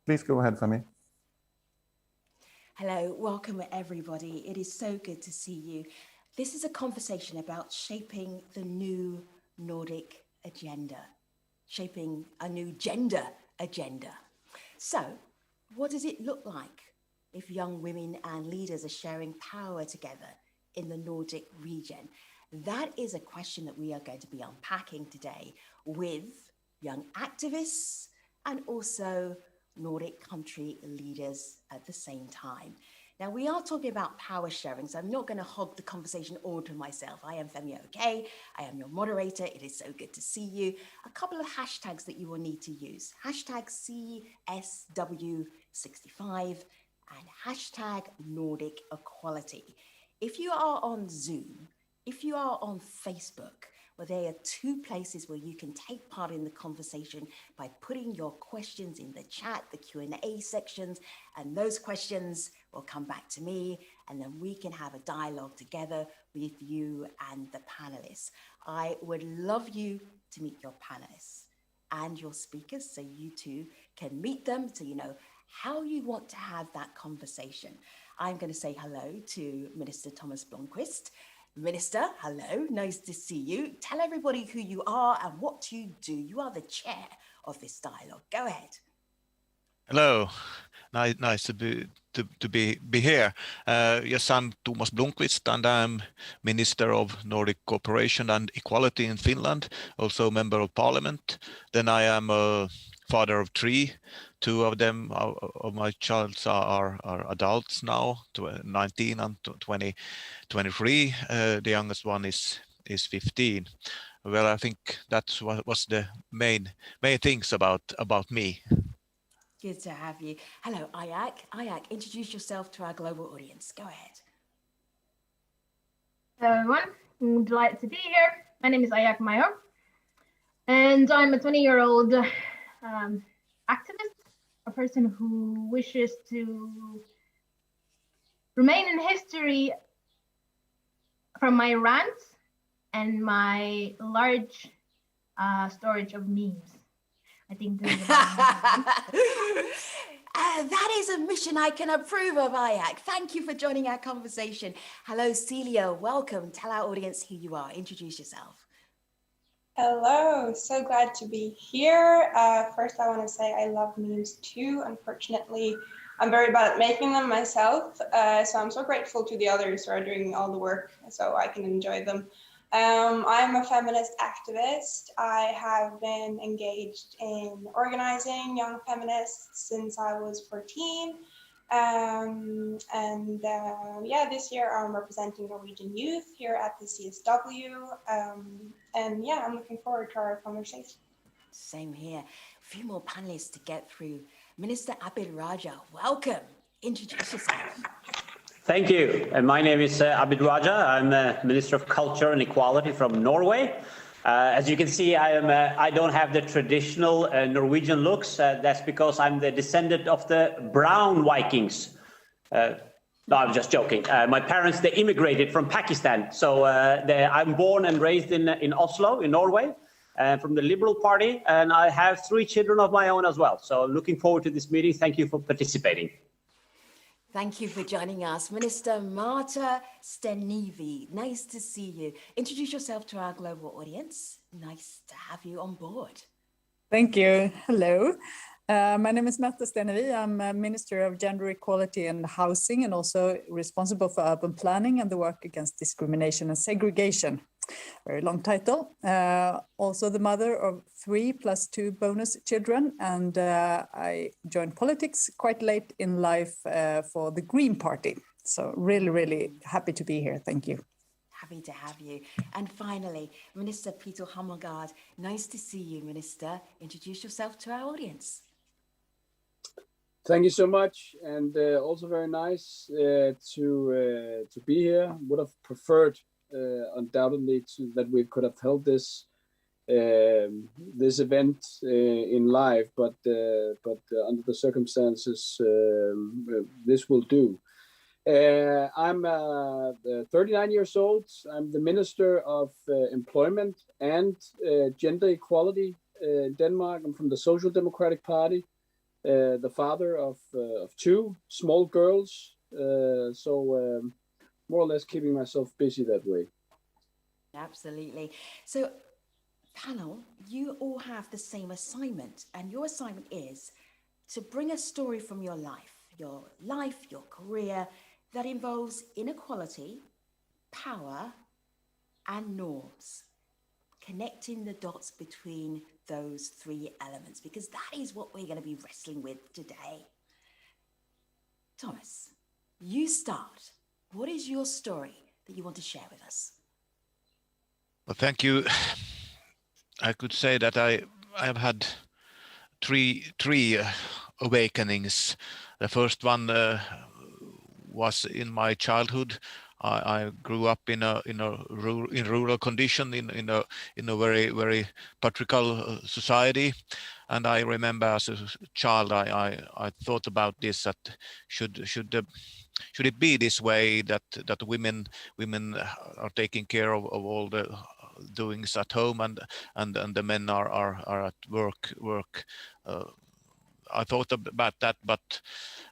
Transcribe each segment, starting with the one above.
Please go ahead, Femi. Hello, welcome everybody. It is so good to see you. This is a conversation about shaping the new Nordic agenda, shaping a new gender agenda. So, what does it look like if young women and leaders are sharing power together in the Nordic region? That is a question that we are going to be unpacking today with young activists and also Nordic country leaders at the same time. Now, we are talking about power sharing, so I'm not going to hog the conversation all to myself. I am Femi OK. I am your moderator. It is so good to see you. A couple of hashtags that you will need to use. Hashtag CSW65 and hashtag Nordic Equality. If you are on Zoom, if you are on Facebook, well, there are two places where you can take part in the conversation by putting your questions in the chat, the Q&A sections, and those questions will come back to me, and then we can have a dialogue together with you and the panelists. I would love you to meet your panelists and your speakers so you too can meet them, so you know how you want to have that conversation. I'm going to say hello to Minister Thomas Blomqvist. Minister, hello, nice to see you. Tell everybody who you are and what you do. You are the chair of this dialogue. Go ahead. Hello, nice to be here. Yes, I'm Thomas Blomqvist, and I'm Minister of Nordic Cooperation and Equality in Finland, also Member of Parliament. Then I am a father of three. Two of them of my children are adults now, 19 and 23. The youngest one is 15. Well, I think that's what was the main things about me. Good to have you. Hello, Ayak. Ayak, introduce yourself to our global audience. Go ahead. Hello, everyone. I'm delighted to be here. My name is Ayak Mayo, and I'm a 20-year-old activist, a person who wishes to remain in history from my rants and my large storage of memes. I think this is that is a mission I can approve of, Ayak. Thank you for joining our conversation. Hello, Celia. Welcome. Tell our audience who you are. Introduce yourself. Hello. So glad to be here. First, I want to say I love memes too. Unfortunately, I'm very bad at making them myself. So I'm so grateful to the others who are doing all the work so I can enjoy them. I'm a feminist activist. I have been engaged in organizing young feminists since I was 14. This year I'm representing Norwegian youth here at the CSW. I'm looking forward to our conversation. Same here. A few more panelists to get through. Minister Abid Raja, welcome. Introduce yourself. Thank you. My name is Abid Raja. I'm Minister of Culture and Equality from Norway. As you can see, I don't have the traditional Norwegian looks. That's because I'm the descendant of the brown Vikings. No, I'm just joking. My parents, they immigrated from Pakistan. So I'm born and raised in Oslo, in Norway, from the Liberal Party. And I have 3 children of my own as well. So looking forward to this meeting. Thank you for participating. Thank you for joining us. Minister Marta Steneville, nice to see you. Introduce yourself to our global audience. Nice to have you on board. Thank you. Hello. My name is Marta Steneville. I'm a Minister of Gender Equality and Housing and also responsible for urban planning and the work against discrimination and segregation. Very long title. Also the mother of 3 + 2 bonus children, and I joined politics quite late in life for the Green Party. So really happy to be here. Thank you. Happy to have you. And finally, Minister Peter Hamelgaard, nice to see you, Minister. Introduce yourself to our audience. Thank you so much, and also very nice to be here. Would have preferred undoubtedly that we could have held this event in live, but under the circumstances, this will do. I'm 39 years old. I'm the Minister of Employment and Gender Equality in Denmark. I'm from the Social Democratic Party. the father of two small girls. So more or less keeping myself busy that way. Absolutely. So, panel, you all have the same assignment, and your assignment is to bring a story from your life, your career that involves inequality, power, and norms. Connecting the dots between those three elements, because that is what we're going to be wrestling with today. Thomas, you start. What is your story that you want to share with us? Well, thank you. I could say that I have had three awakenings. The first one was in my childhood. I grew up in rural condition in a very patriarchal society, and I remember as a child I thought about this, that should it be this way, that women are taking care of all the doings at home, and the men are at work. I thought about that, but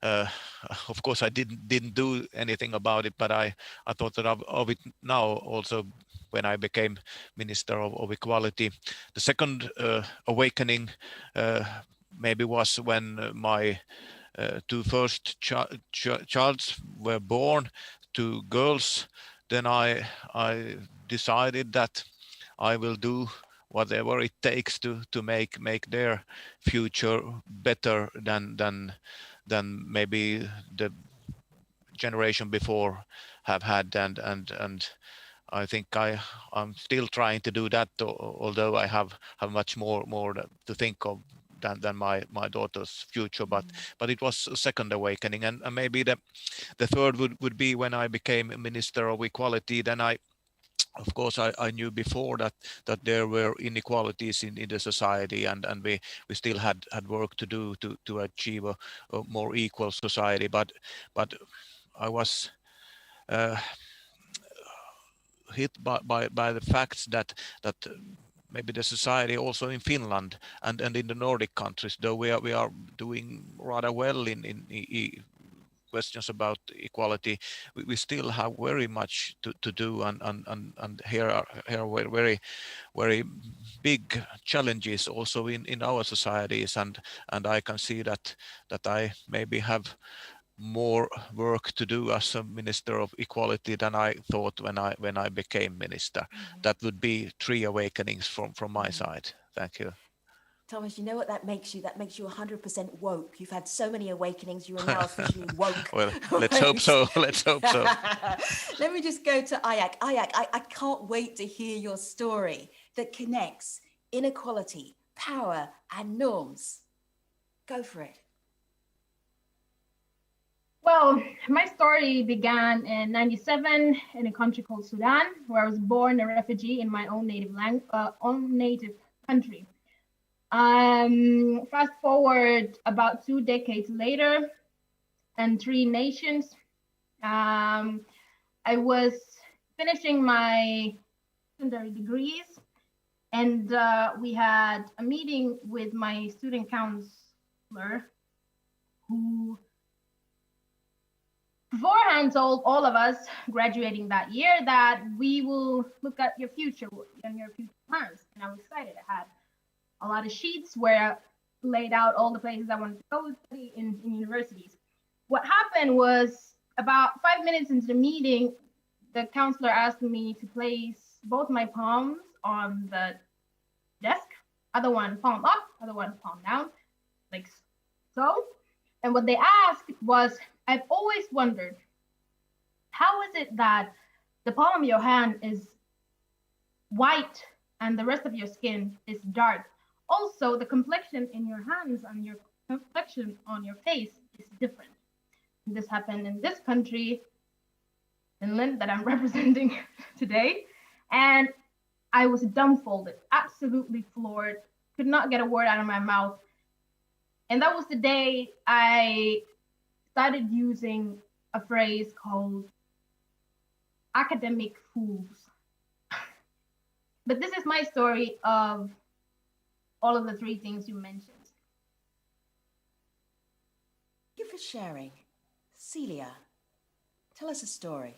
of course I didn't do anything about it. But I thought of it now also when I became Minister of Equality. The second awakening maybe was when my two first childs were born, two girls. Then I decided that I will do whatever it takes to make their future better than maybe the generation before have had, and I think I'm still trying to do that, although I have much more to think of than my daughter's future. But it was a second awakening, and maybe the third would be when I became Minister of Equality. Then of course, I knew before that there were inequalities in the society, and we still had work to do to achieve a more equal society. But I was hit by the facts that maybe the society also in Finland and in the Nordic countries, though we are doing rather well in questions about equality, we still have very much to do, and here are very big challenges also in our societies, and I can see that I maybe have more work to do as a Minister of Equality than I thought when I became minister. That would be three awakenings from my side. Thank you. Thomas, you know what that makes you? That makes you 100% woke. You've had so many awakenings, you are now officially woke. Well, let's hope so. Let's hope so. Let me just go to Ayak. Ayak, I can't wait to hear your story that connects inequality, power, and norms. Go for it. Well, my story began in '97 in a country called Sudan, where I was born a refugee in my own native country. Fast forward about 2 decades later, and 3 nations. I was finishing my secondary degrees, and we had a meeting with my student counselor, who beforehand told all of us graduating that year that we will look at your future and your future plans. And I was excited. I had a lot of sheets where I laid out all the places I wanted to go study in universities. What happened was, about 5 minutes into the meeting, the counselor asked me to place both my palms on the desk, other one palm up, other one palm down, like so. And what they asked was, I've always wondered, how is it that the palm of your hand is white and the rest of your skin is dark? Also, the complexion in your hands and your complexion on your face is different. And this happened in this country, Finland, that I'm representing today. And I was dumbfounded, absolutely floored, could not get a word out of my mouth. And that was the day I started using a phrase called academic fools. But this is my story of all of the 3 things you mentioned. for sharing. Celia, tell us a story.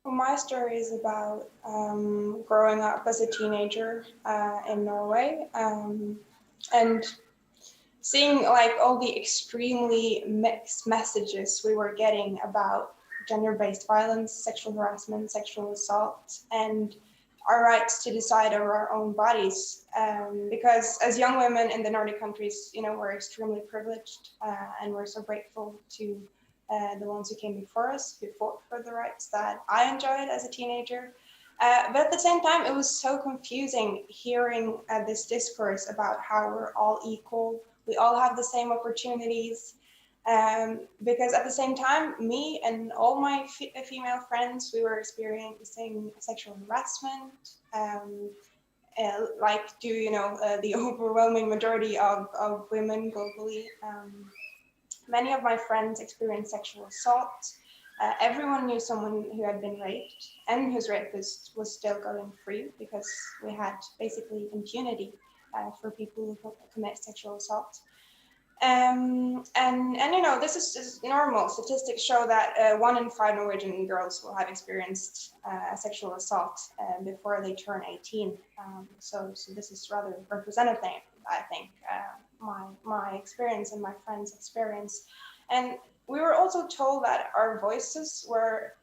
Well, my story is about growing up as a teenager in Norway and seeing like all the extremely mixed messages we were getting about gender-based violence, sexual harassment, sexual assault, and our rights to decide over our own bodies. Because as young women in the Nordic countries, you know, we're extremely privileged and we're so grateful to the ones who came before us, who fought for the rights that I enjoyed as a teenager. But at the same time, it was so confusing hearing this discourse about how we're all equal, we all have the same opportunities. Because at the same time, me and all my female friends, we were experiencing sexual harassment, like do, you know, the overwhelming majority of women globally. Many of my friends experienced sexual assault. Everyone knew someone who had been raped and whose rapist was still going free because we had basically impunity for people who commit sexual assault. And you know, this is normal. Statistics show that 1 in 5 Norwegian girls will have experienced a sexual assault before they turn 18. So this is rather representative, I think, my experience and my friends' experience. And we were also told that our voices were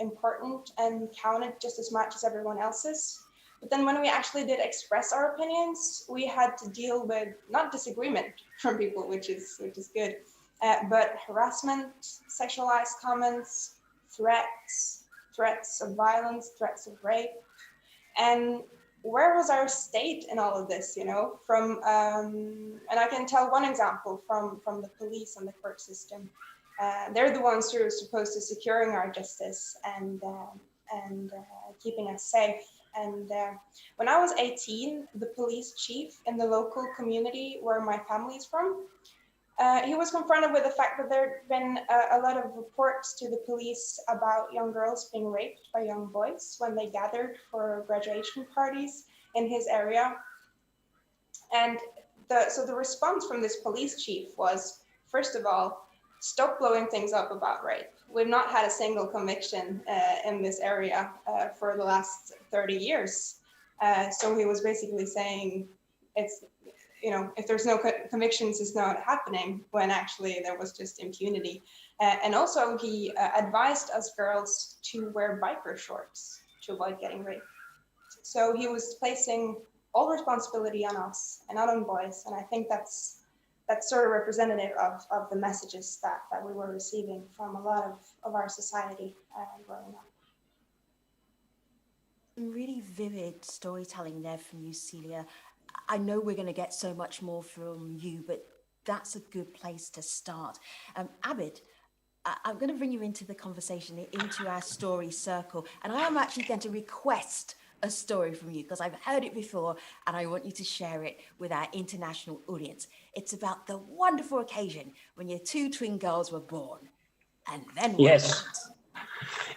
important and counted just as much as everyone else's. But then when we actually did express our opinions, we had to deal with not disagreement from people, which is good, but harassment, sexualized comments, threats of violence, threats of rape. And where was our state in all of this, you know? From and I can tell one example from the police and the court system. They're the ones who are supposed to securing our justice and keeping us safe. And when I was 18, the police chief in the local community where my family is from, he was confronted with the fact that there had been a lot of reports to the police about young girls being raped by young boys when they gathered for graduation parties in his area. And so the response from this police chief was, first of all, stop blowing things up about rape. We've not had a single conviction in this area for the last 30 years. So he was basically saying, it's, you know, if there's no convictions, it's not happening, when actually there was just impunity. And also he advised us girls to wear biker shorts to avoid getting raped. So he was placing all responsibility on us and not on boys. And I think that's sort of representative of the messages that we were receiving from a lot of our society growing up. Really vivid storytelling there from you, Celia. I know we're going to get so much more from you, but that's a good place to start. Abid, I'm going to bring you into the conversation, into our story circle, and I am actually going to request a story from you because I've heard it before and I want you to share it with our international audience. It's about the wonderful occasion when your 2 twin girls were born. And then yes.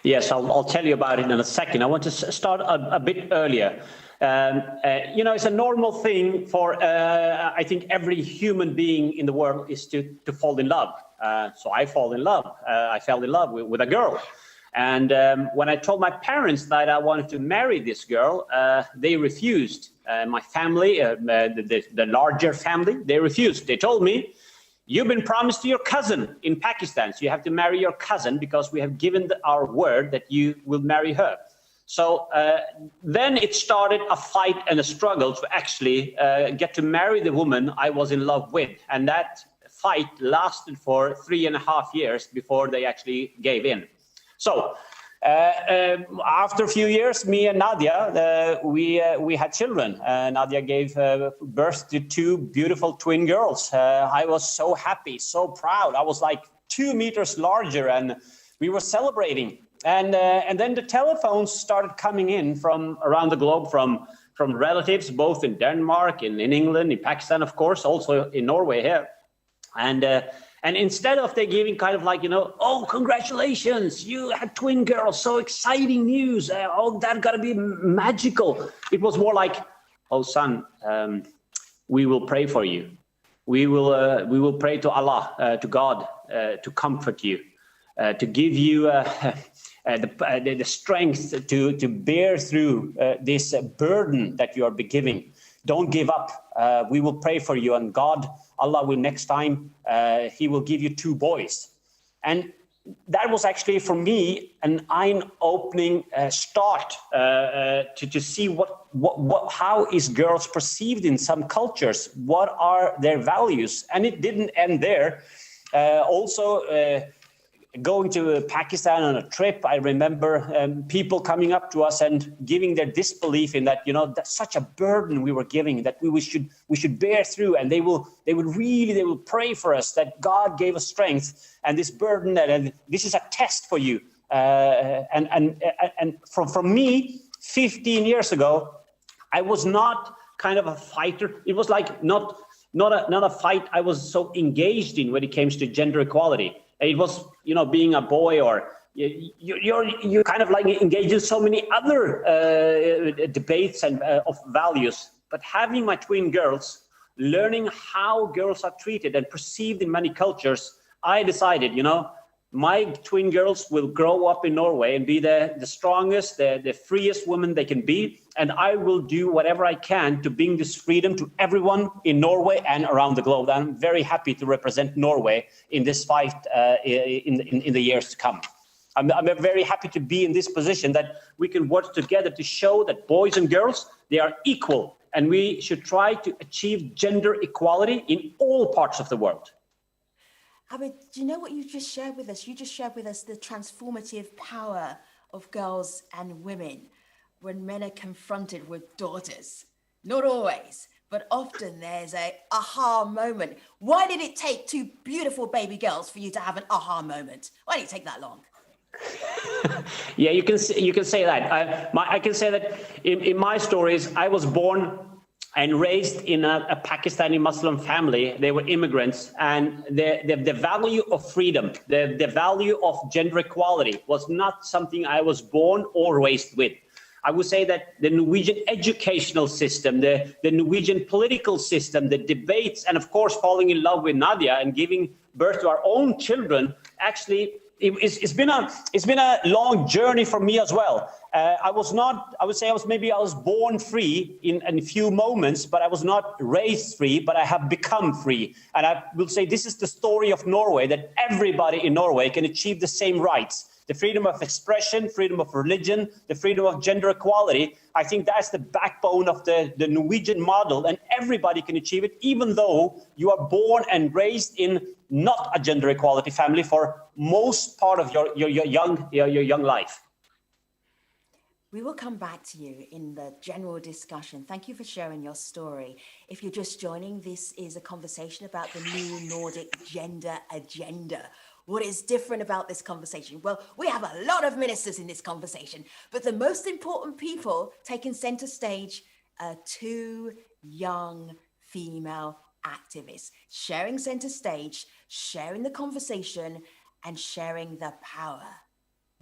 Yes, I'll tell you about it in a second. I want to start a bit earlier. You know, it's a normal thing for, I think, every human being in the world is to fall in love. So I fell in love. I fell in love with a girl. And when I told my parents that I wanted to marry this girl, they refused. My family, the larger family, they refused. They told me, you've been promised to your cousin in Pakistan, so you have to marry your cousin because we have given our word that you will marry her. So then it started a fight and a struggle to actually get to marry the woman I was in love with. And that fight lasted for 3.5 years before they actually gave in. So after a few years, me and Nadia, we had children. Nadia gave birth to 2 beautiful twin girls. I was so happy, so proud. I was like 2 meters larger and we were celebrating. And then the telephones started coming in from around the globe, from relatives, both in Denmark, in England, in Pakistan, of course, also in Norway here. And instead of they giving kind of like, you know, oh, congratulations, you had twin girls, so exciting news. Oh, that got to be magical. It was more like, oh, son, we will pray for you. we will pray to Allah, to God, to comfort you, to give you the strength to bear through this burden that you are giving. Don't give up. We will pray for you, and God, Allah will next time, He will give you 2 boys. And that was actually for me an eye-opening start to see how is girls perceived in some cultures, what are their values, and it didn't end there. Going to Pakistan on a trip, I remember people coming up to us and giving their disbelief in that, that's such a burden we were giving, that we should bear through, and they will pray for us that God gave us strength, and this burden, and this is a test for you. And from me, 15 years ago, I was not kind of a fighter. It was like not a fight I was so engaged in when it comes to gender equality. It was, being a boy, or you're kind of like engaged in so many other debates and of values. But having my twin girls, learning how girls are treated and perceived in many cultures, I decided, my twin girls will grow up in Norway and be the strongest, the freest women they can be. And I will do whatever I can to bring this freedom to everyone in Norway and around the globe. I'm very happy to represent Norway in this fight in the years to come. I'm very happy to be in this position, that we can work together to show that boys and girls, they are equal. And we should try to achieve gender equality in all parts of the world. Abid, do you know what you just shared with us? You just shared with us the transformative power of girls and women when men are confronted with daughters. Not always, but often there's a aha moment. Why did it take 2 beautiful baby girls for you to have an aha moment? Why did it take that long? Yeah, you can say that. I can say that in my stories, I was born and raised in a Pakistani Muslim family. They were immigrants, and the value of freedom, the value of gender equality was not something I was born or raised with. I would say that the Norwegian educational system, the Norwegian political system, the debates, and of course falling in love with Nadia and giving birth to our own children, actually it's been a long journey for me as well. I was born free in a few moments, but I was not raised free, but I have become free. And I will say this is the story of Norway, that everybody in Norway can achieve the same rights. The freedom of expression, freedom of religion, the freedom of gender equality. I think that's the backbone of the Norwegian model, and everybody can achieve it, even though you are born and raised in not a gender equality family for most part of your young life. We will come back to you in the general discussion. Thank you for sharing your story. If you're just joining, this is a conversation about the new Nordic gender agenda. What is different about this conversation? Well, we have a lot of ministers in this conversation, but the most important people taking center stage are 2 young female activists, sharing center stage, sharing the conversation, and sharing the power.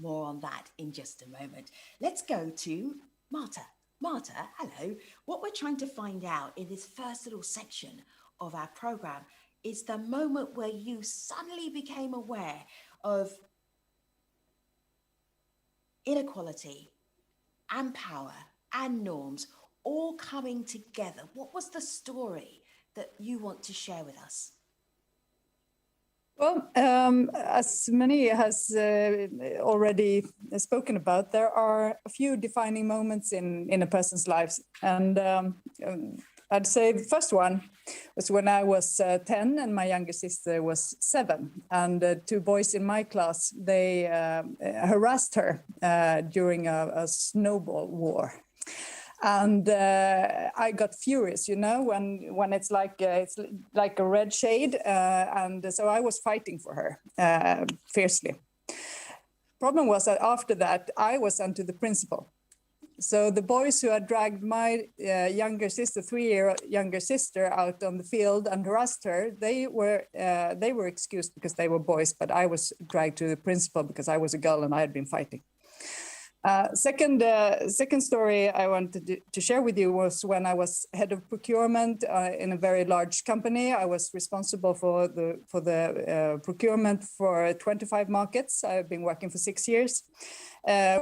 More on that in just a moment. Let's go to Marta. Marta, hello. What we're trying to find out in this first little section of our program is the moment where you suddenly became aware of inequality and power and norms all coming together. What was the story that you want to share with us? Well, as many has already spoken about, there are a few defining moments in a person's lives. And I'd say the first one was when I was 10 and my younger sister was 7. And 2 boys in my class, they harassed her during a snowball war. And I got furious, when it's like a red shade. And so I was fighting for her fiercely. Problem was that after that, I was sent to the principal. So the boys who had dragged my younger sister, 3-year younger sister, out on the field and harassed her, they were excused because they were boys, but I was dragged to the principal because I was a girl and I had been fighting. Second story I wanted to share with you was when I was head of procurement in a very large company. I was responsible for the procurement for 25 markets. I've been working for 6 years.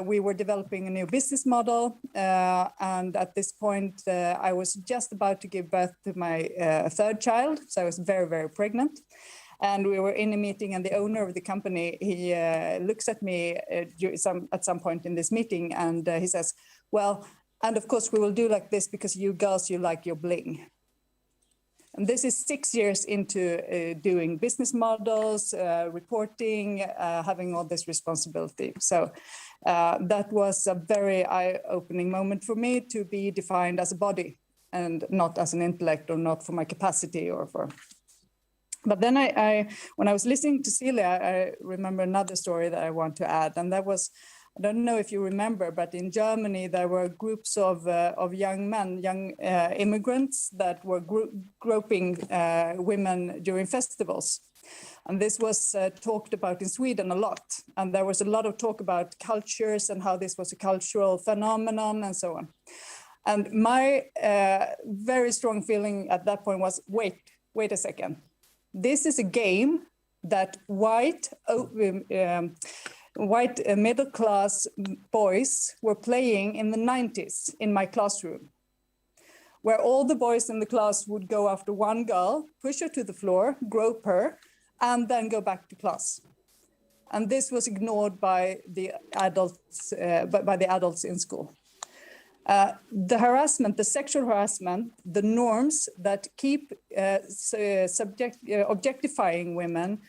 We were developing a new business model, and at this point, I was just about to give birth to my third child, so I was very, very pregnant. And we were in a meeting, and the owner of the company, he looks at me at some point in this meeting, and he says, well, and of course we will do like this because you girls, you like your bling. And this is 6 years into doing business models, reporting, having all this responsibility. So that was a very eye-opening moment for me to be defined as a body and not as an intellect, or not for my capacity or for... But then when I was listening to Celia, I remember another story that I want to add, and that was, I don't know if you remember, but in Germany there were groups of young men, young immigrants that were groping women during festivals. And this was talked about in Sweden a lot. And there was a lot of talk about cultures and how this was a cultural phenomenon and so on. And my very strong feeling at that point was, wait a second. This is a game that white middle-class boys were playing in the 90s in my classroom, where all the boys in the class would go after one girl, push her to the floor, grope her, and then go back to class. And this was ignored by the adults, in school. The harassment, the sexual harassment, the norms that keep objectifying women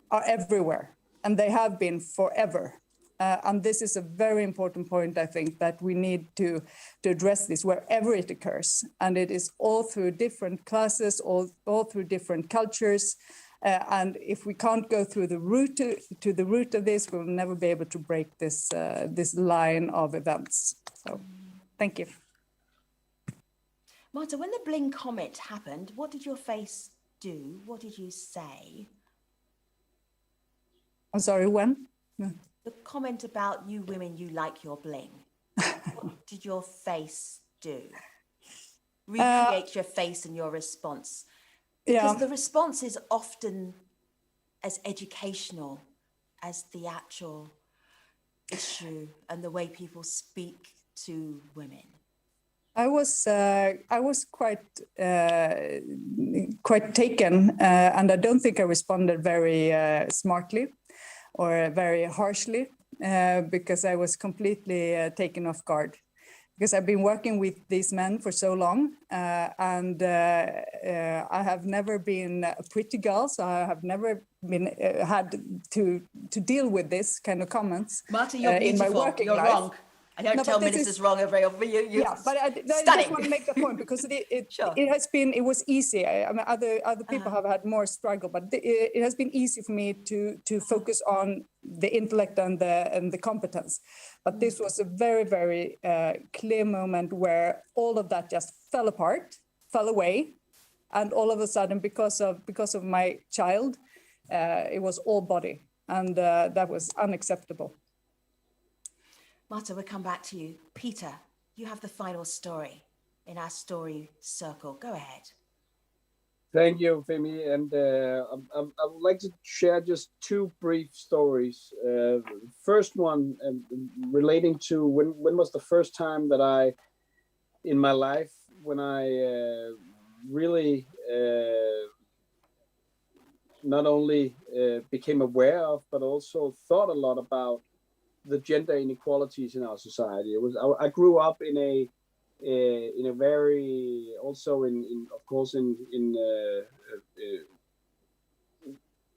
are everywhere, and they have been forever. And this is a very important point, I think, that we need to address this wherever it occurs. And it is all through different classes, all through different cultures. And if we can't go through the root to the root of this, we'll never be able to break this line of events. So. Thank you. Marta, when the bling comment happened, what did your face do? What did you say? I'm sorry, when? No. The comment about you women, you like your bling. What did your face do? Recreate your face and your response. Because the response is often as educational as the actual issue and the way people speak to women. I was quite taken, and I don't think I responded very smartly or very harshly, because I was completely taken off guard. Because I've been working with these men for so long, and I have never been a pretty girl, so I have never been had to deal with this kind of comments. Marta, you're beautiful. In my working you're life. Wrong. I don't tell ministers wrong very often, but yeah, but I just want to make the point, because it was easy. I mean, other people have had more struggle, but it has been easy for me to focus on the intellect and the competence. But this was a very, very clear moment where all of that just fell apart, fell away, and all of a sudden, because of my child, it was all body, and that was unacceptable. Marta, we'll come back to you. Peter, you have the final story in our story circle. Go ahead. Thank you, Femi. And I would like to share just two brief stories. First one, relating to when was the first time that I, in my life, when I really not only became aware of, but also thought a lot about the gender inequalities in our society. It was I grew up in a very, also in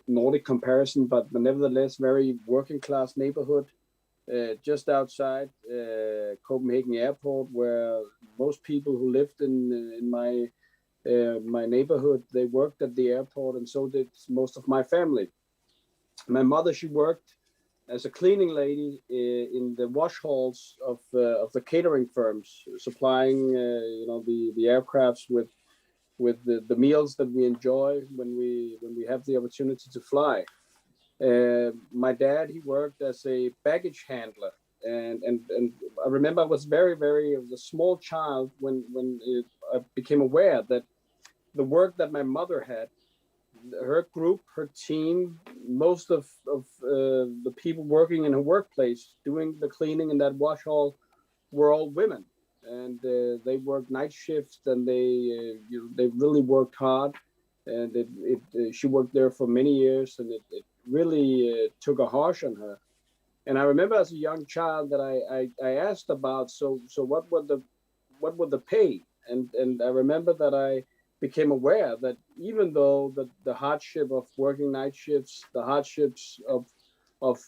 Nordic comparison, but nevertheless very working class neighborhood, just outside Copenhagen Airport, where most people who lived in my neighborhood, they worked at the airport, and so did most of my family. My mother, she worked as a cleaning lady in the wash halls of the catering firms, supplying the aircrafts with the meals that we enjoy when we have the opportunity to fly. My dad, he worked as a baggage handler And I remember I was I was a small child when I became aware that the work that my mother had, her group, her team, most of the people working in her workplace doing the cleaning in that wash hall were all women, and they worked night shifts, and they really worked hard, and she worked there for many years, and it really took a harsh on her. And I remember as a young child that I asked about, so what would the pay? And I remember that I became aware that even though the hardship of working night shifts, the hardships of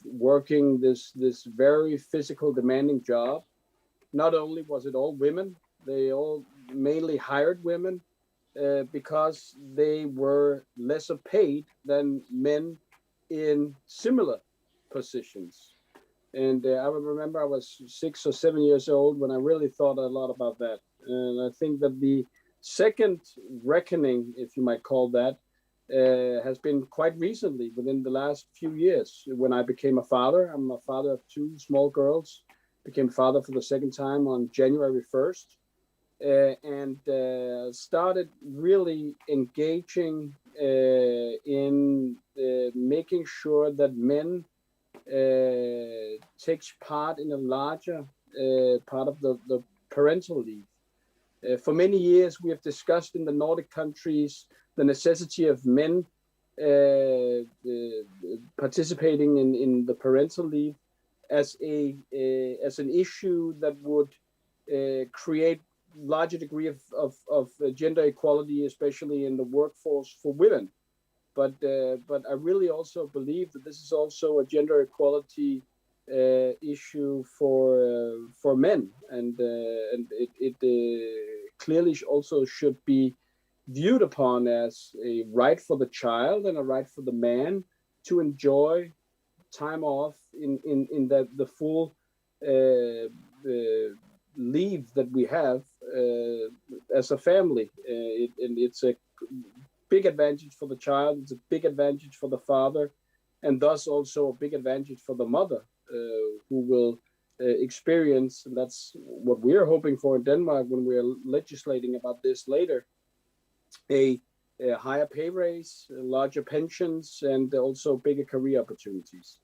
working this very physical demanding job, not only was it all women, they all mainly hired women because they were lesser paid than men in similar positions. And I remember I was 6 or 7 years old when I really thought a lot about that. And I think that the second reckoning, if you might call that, has been quite recently, within the last few years, when I became a father. I'm a father of 2 small girls, became father for the second time on January 1st, and started really engaging in making sure that men takes part in a larger part of the parental leave. For many years, we have discussed in the Nordic countries the necessity of men participating in the parental leave as an issue that would create larger degree of gender equality, especially in the workforce for women. But I really also believe that this is also a gender equality issue for men, and it clearly also should be viewed upon as a right for the child and a right for the man to enjoy time off in the full leave that we have as a family. And it's a big advantage for the child, it's a big advantage for the father, and thus also a big advantage for the mother, who will experience, and that's what we're hoping for in Denmark when we're legislating about this later, a higher pay raise, larger pensions, and also bigger career opportunities.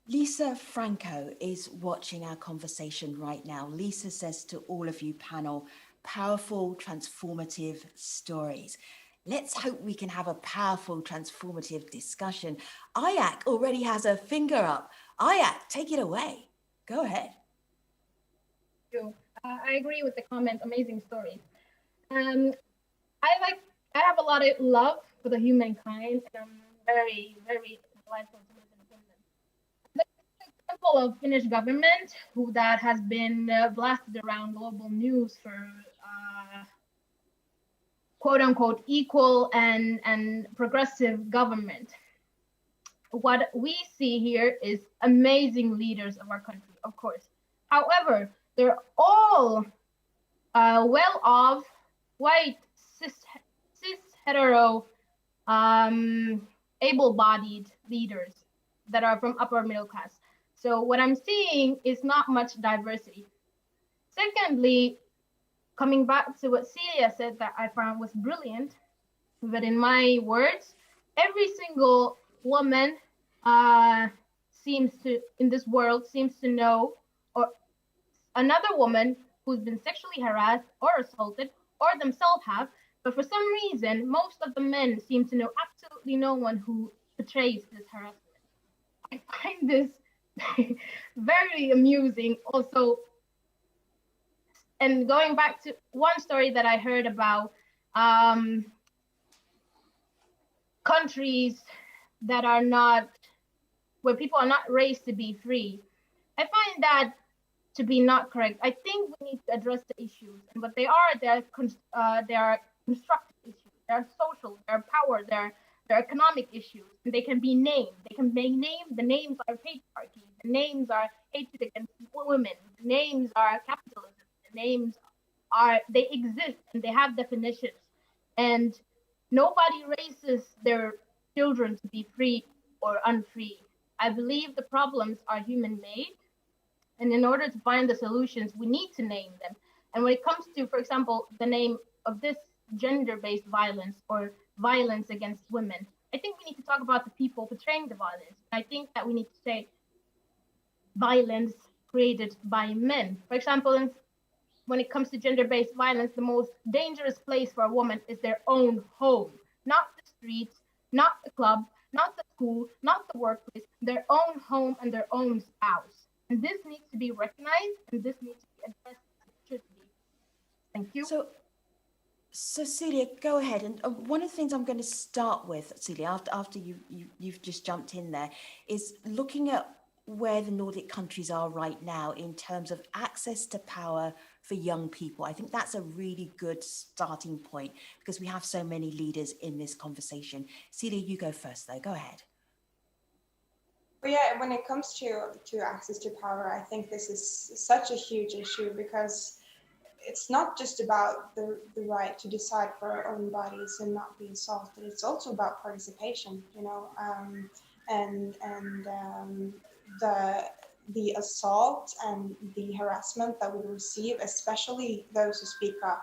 Lisa Franco is watching our conversation right now. Lisa says to all of you panel, powerful, transformative stories. Let's hope we can have a powerful, transformative discussion. Ayak already has a finger up. Ayak, take it away. Go ahead. I agree with the comment. Amazing stories. I have a lot of love for the humankind, and I'm very, very delightful to live in Finland. The example of Finnish government, that has been blasted around global news for quote unquote equal and progressive government. What we see here is amazing leaders of our country, of course. However, they're all well-off, white, cis hetero, able-bodied leaders that are from upper middle class. So what I'm seeing is not much diversity. Secondly, coming back to what Celia said that I found was brilliant, but in my words, every single woman in this world seems to know, or another woman who's been sexually harassed or assaulted, or themselves have, but for some reason, most of the men seem to know absolutely no one who betrays this harassment. I find this very amusing also. And going back to one story that I heard about countries that are not, where people are not raised to be free, I find that to be not correct. I think we need to address the issues, and what they are constructive issues, they are social, they are power, they're economic issues, and they can be named. They can be named. The names are patriarchy. The names are hatred against women. The names are capitalism. Names they exist and they have definitions, and nobody raises their children to be free or unfree. I believe the problems are human-made, and in order to find the solutions, we need to name them. And when it comes to, for example, the name of this gender-based violence or violence against women, I think we need to talk about the people portraying the violence. I think that we need to say violence created by men. For example, when it comes to gender-based violence, the most dangerous place for a woman is their own home, not the streets, not the club, not the school, not the workplace, their own home and their own spouse. And this needs to be recognized, and this needs to be addressed as it should be. Thank you. So Celia, go ahead. And one of the things I'm going to start with, Celia, after you've just jumped in there, is looking at where the Nordic countries are right now in terms of access to power for young people. I think that's a really good starting point because we have so many leaders in this conversation. Celia, you go first though, go ahead. But yeah, when it comes to access to power, I think this is such a huge issue because it's not just about the right to decide for our own bodies and not be assaulted. It's also about participation, you know, and the assault and the harassment that we receive, especially those who speak up,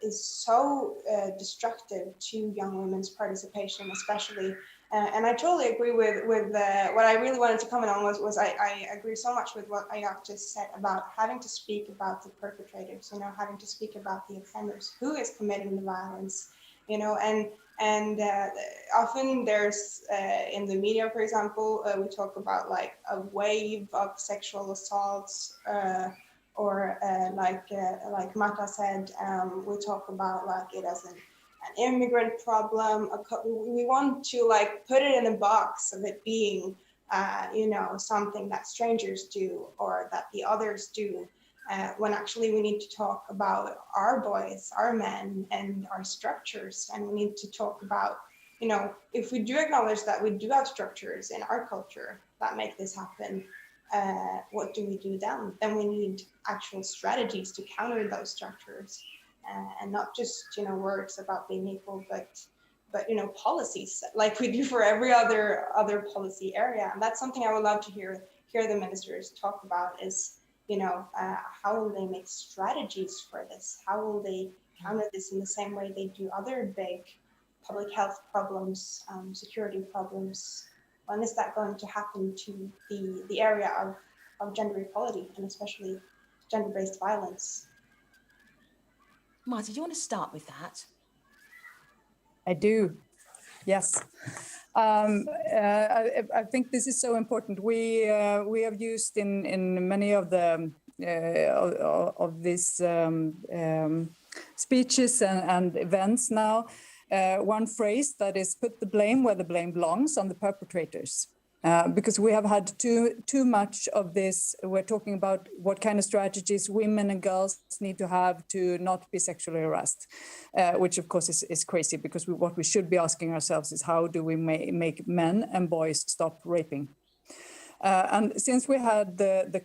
is so destructive to young women's participation, especially. And I totally agree with what I really wanted to comment on was I agree so much with what Ayak just said about having to speak about the perpetrators, you know, having to speak about the offenders, who is committing the violence, you know, and often there's in the media, for example, we talk about like a wave of sexual assaults, or like Mata said, we talk about like it as an immigrant problem. We want to like put it in a box of it being, you know, something that strangers do or that the others do. When actually we need to talk about our boys, our men, and our structures. And we need to talk about, you know, if we do acknowledge that we do have structures in our culture that make this happen, what do we do then? Then we need actual strategies to counter those structures, and not just, you know, words about being equal, but you know, policies like we do for every other policy area. And that's something I would love to hear the ministers talk about is, you know, how will they make strategies for this? How will they counter this in the same way they do other big public health problems, security problems? When is that going to happen to the area of gender equality and especially gender-based violence? Marty, do you want to start with that? I do, yes. I think this is so important. We have used in many of the of these speeches and events now one phrase that is put the blame where the blame belongs on the perpetrators. Because we have had too much of this. We're talking about what kind of strategies women and girls need to have to not be sexually harassed, which of course is crazy, because what we should be asking ourselves is how do we make men and boys stop raping? And since we had the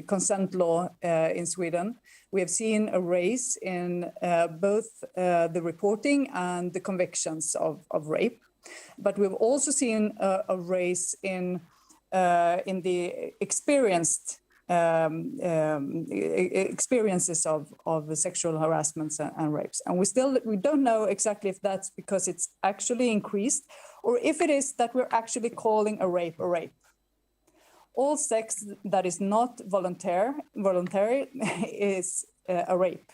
consent law in Sweden, we have seen a rise in both the reporting and the convictions of rape. But we've also seen a rise in the experiences of the sexual harassments and rapes. And we don't know exactly if that's because it's actually increased or if it is that we're actually calling a rape a rape. All sex that is not voluntary is a rape.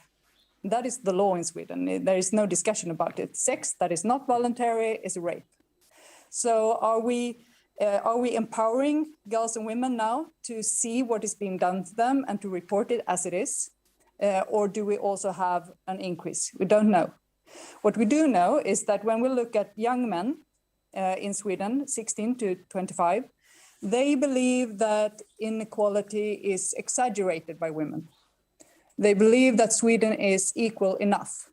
That is the law in Sweden. There is no discussion about it. Sex that is not voluntary is a rape. So are we empowering girls and women now to see what is being done to them and to report it as it is? Or do we also have an increase? We don't know. What we do know is that when we look at young men in Sweden, 16 to 25, they believe that inequality is exaggerated by women. They believe that Sweden is equal enough.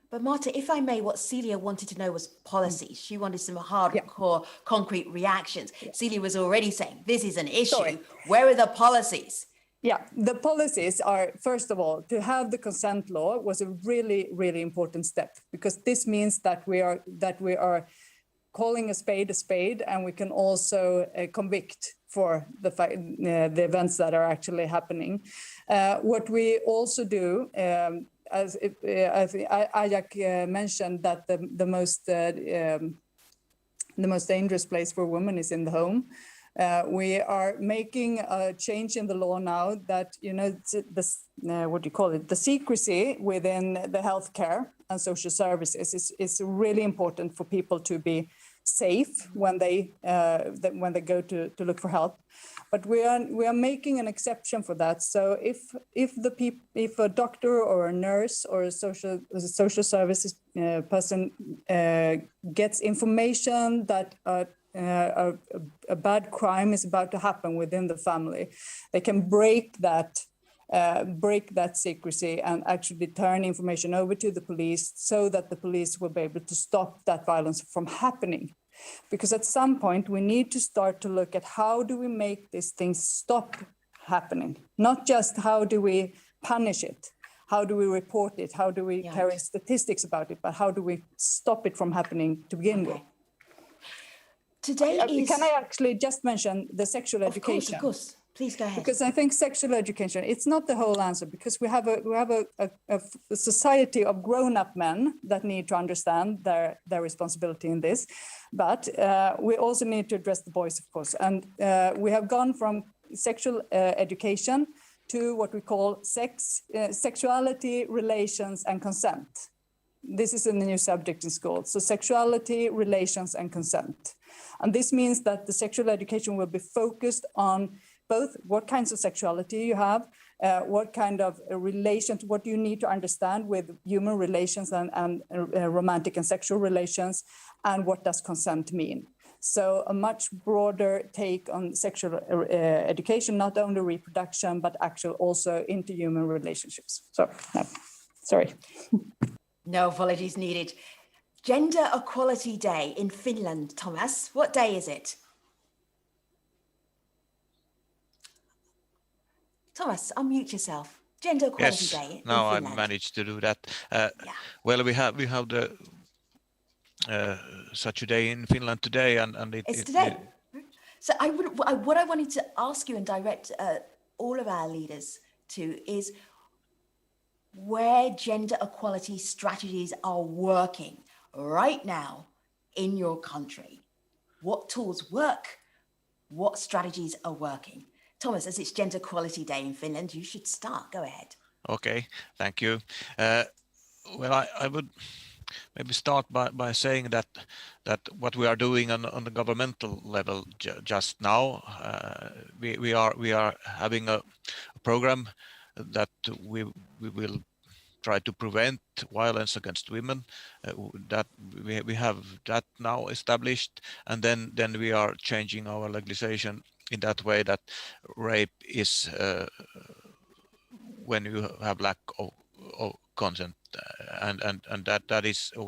But Marta, if I may, what Celia wanted to know was policy. She wanted some hardcore, concrete reactions. Yeah. Celia was already saying, this is an issue. Sorry. Where are the policies? Yeah, the policies are, first of all, to have the consent law was a really, really important step, because this means that we are calling a spade, and we can also convict for the events that are actually happening. What we also do, as Ajak mentioned, that the most dangerous place for women is in the home. We are making a change in the law now that, the secrecy within the healthcare and social services is really important for people to be safe when they go to look for help. But we are making an exception for that. So if a doctor or a nurse or a social services person gets information that a bad crime is about to happen within the family, they can break that secrecy and actually turn information over to the police so that the police will be able to stop that violence from happening. Because at some point we need to start to look at how do we make these things stop happening, not just how do we punish it, how do we report it, how do we carry statistics about it, but how do we stop it from happening to begin with. Today Can I actually just mention the sexual education? Of course. Please go ahead. Because I think sexual education, it's not the whole answer, because we have a society of grown-up men that need to understand their responsibility in this. But we also need to address the boys, of course. And we have gone from sexual education to what we call sexuality, relations, and consent. This is a new subject in school. So sexuality, relations, and consent. And this means that the sexual education will be focused on both what kinds of sexuality you have, what kind of relations, what do you need to understand with human relations and romantic and sexual relations, and what does consent mean. So a much broader take on sexual education, not only reproduction, but actual also interhuman relationships. So, no, sorry. No apologies needed. Gender Equality Day in Finland, Thomas. What day is it? Thomas, unmute yourself. Gender Equality Day in now Finland. I managed to do that. Well, we have the such a day in Finland today, and it's today. So what I wanted to ask you and direct all of our leaders to is where gender equality strategies are working right now in your country. What tools work? What strategies are working? Thomas, as it's Gender Equality Day in Finland, you should start. Go ahead. Okay, thank you. Well, I would maybe start by saying that what we are doing on the governmental level just now, we are having a program that we will try to prevent violence against women. That we have that now established, and then we are changing our legislation in that way that rape is when you have lack of consent, and that is a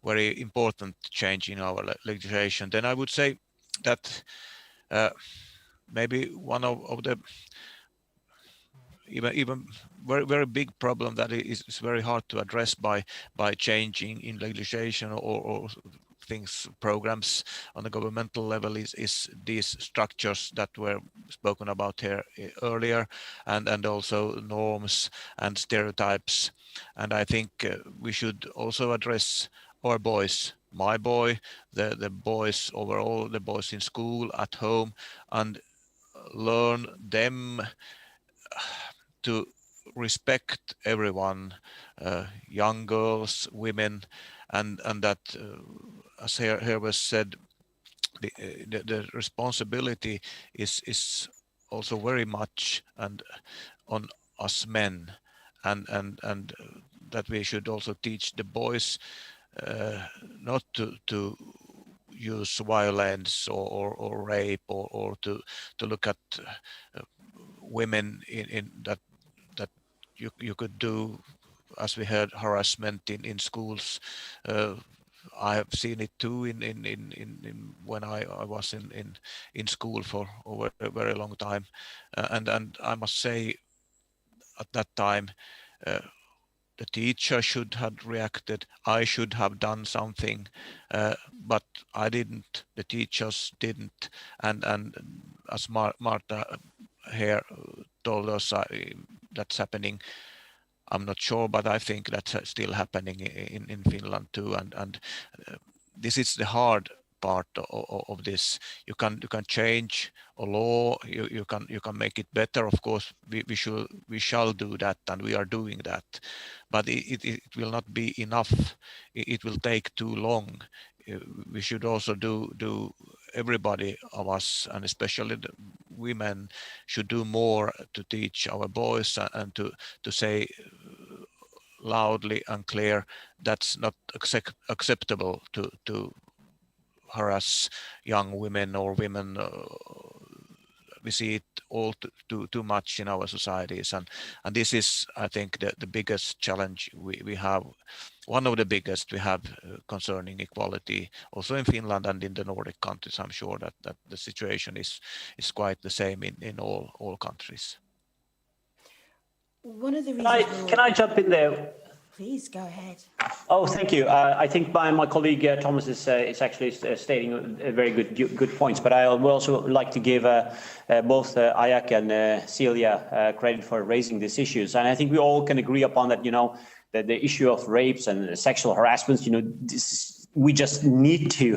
very important change in our legislation. Then I would say that maybe one of the even very big problem that is very hard to address by changing in legislation or things, programs on the governmental level is these structures that were spoken about here earlier, and also norms and stereotypes. And I think we should also address our boys, my boy, the boys overall, the boys in school, at home, and learn them to respect everyone, young girls, women, and that, as here was said, the responsibility is also very much and on us men, and that we should also teach the boys not to use violence or rape or to look at women in that you could do, as we heard, harassment in schools. I have seen it too in when I was in school for over a very long time, and I must say at that time the teacher should have reacted. I should have done something, but I didn't. The teachers didn't, and as Marta here told us, that's happening. I'm not sure, but I think that's still happening in Finland too. And this is the hard part of this. You can change a law. You can make it better. Of course, we shall do that, and we are doing that. But it will not be enough. It will take too long. We should also do everybody of us, and especially the women, should do more to teach our boys and to say loudly and clear that's not acceptable to harass young women or women. We see it all too much in our societies, and this is, I think, the biggest challenge we have. One of the biggest we have concerning equality, also in Finland and in the Nordic countries. I'm sure that the situation is quite the same in all countries. One of the reasons. Can I jump in there? Please go ahead. Oh, thank you. I think my colleague Thomas is actually stating very good points, but I would also like to give both Ayak and Celia credit for raising these issues. And I think we all can agree upon that, that the issue of rapes and sexual harassments, we just need to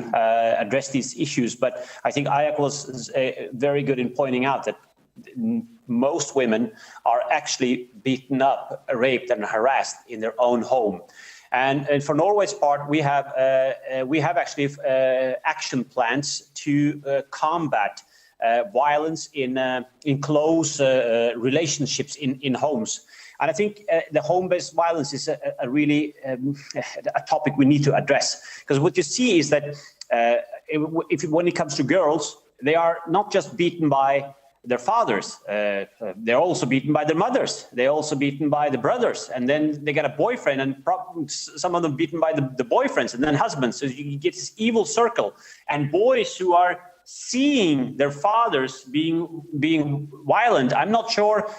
address these issues. But I think Ayak was very good in pointing out that most women are actually beaten up, raped, and harassed in their own home. And for Norway's part, we have actually action plans to combat violence in close relationships in homes. And I think the home-based violence is a really a topic we need to address, because what you see is that when it comes to girls, they are not just beaten by their fathers, they're also beaten by their mothers, they're also beaten by the brothers, and then they get a boyfriend, and some of them beaten by the boyfriends and then husbands. So you get this evil circle. And boys who are seeing their fathers being violent, I'm not sure.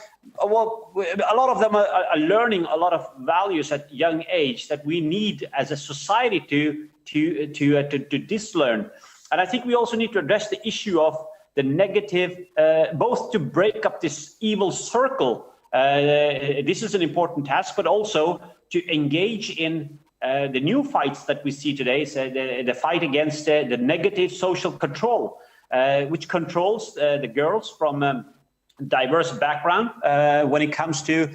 Well, a lot of them are learning a lot of values at young age that we need as a society to dislearn. And I think we also need to address the issue of the negative, both to break up this evil circle. This is an important task, but also to engage in the new fights that we see today, so the fight against the negative social control, which controls the girls from diverse background when it comes to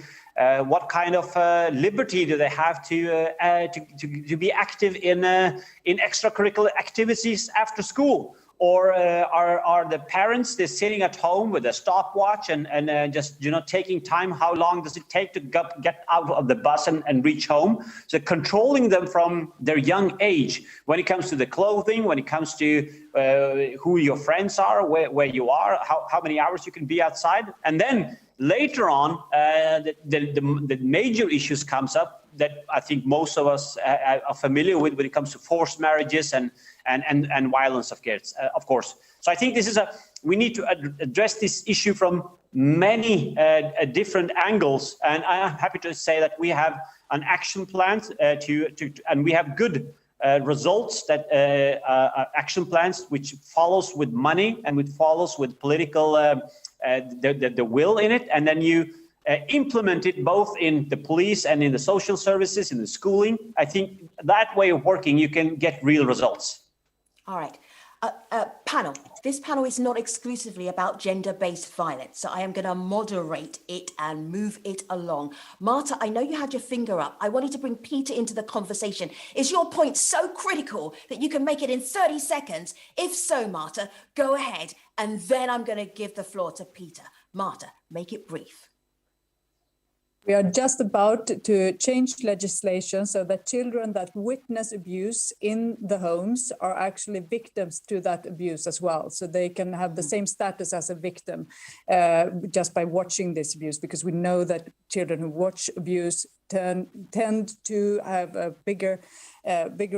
what kind of liberty do they have to be active in extracurricular activities after school. Or are the parents, they're sitting at home with a stopwatch and just taking time? How long does it take to get out of the bus and reach home? So controlling them from their young age when it comes to the clothing, when it comes to who your friends are, where you are, how many hours you can be outside. And then later on, the major issues comes up that I think most of us are familiar with when it comes to forced marriages and violence, of course. So I think we need to address this issue from many different angles. And I am happy to say that we have an action plan and we have good results that action plans which follows with money and which follows with political the will in it, and then you implement it both in the police and in the social services, in the schooling. I think that way of working, you can get real results. All right. Panel. This panel is not exclusively about gender-based violence, so I am going to moderate it and move it along. Marta, I know you had your finger up. I wanted to bring Peter into the conversation. Is your point so critical that you can make it in 30 seconds? If so, Marta, go ahead, and then I'm going to give the floor to Peter. Marta, make it brief. We are just about to change legislation so that children that witness abuse in the homes are actually victims to that abuse as well. So they can have the same status as a victim just by watching this abuse, because we know that children who watch abuse tend to have a bigger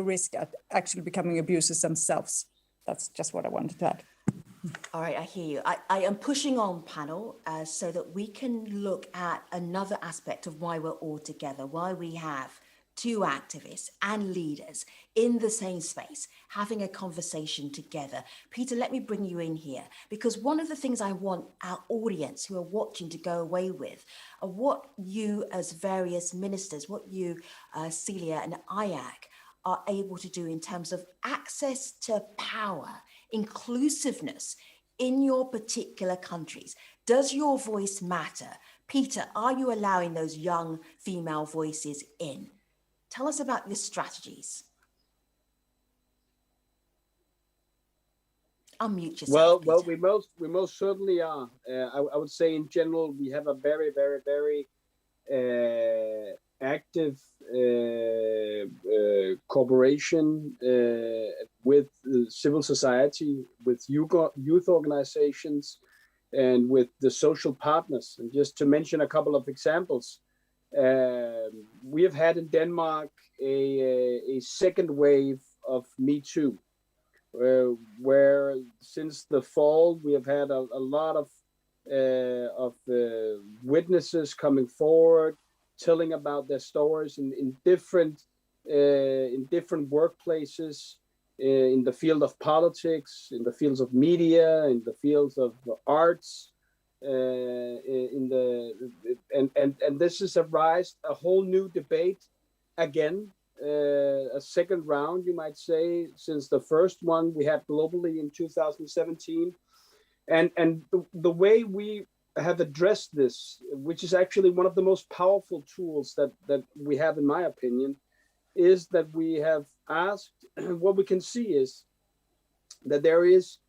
risk at actually becoming abusers themselves. That's just what I wanted to add. All right, I hear you. I am pushing on, panel, so that we can look at another aspect of why we're all together, why we have two activists and leaders in the same space, having a conversation together. Peter, let me bring you in here, because one of the things I want our audience who are watching to go away with are what you as various ministers, what you, Celia and Ayak, are able to do in terms of access to power, inclusiveness in your particular countries. Does your voice matter? Peter, are you allowing those young female voices in? Tell us about your strategies. Unmute yourself, Well, Peter. we most certainly are. I would say in general we have a very, very, very active cooperation with civil society, with youth organizations, and with the social partners. And just to mention a couple of examples, we have had in Denmark a second wave of Me Too, where since the fall we have had a lot of witnesses coming forward, telling about their stories in different workplaces, in the field of politics, in the fields of media, in the fields of arts, and this has arised a whole new debate again, a second round, you might say, since the first one we had globally in 2017. And the way we have addressed this, which is actually one of the most powerful tools that we have, in my opinion, is that we have asked, what we can see is that there is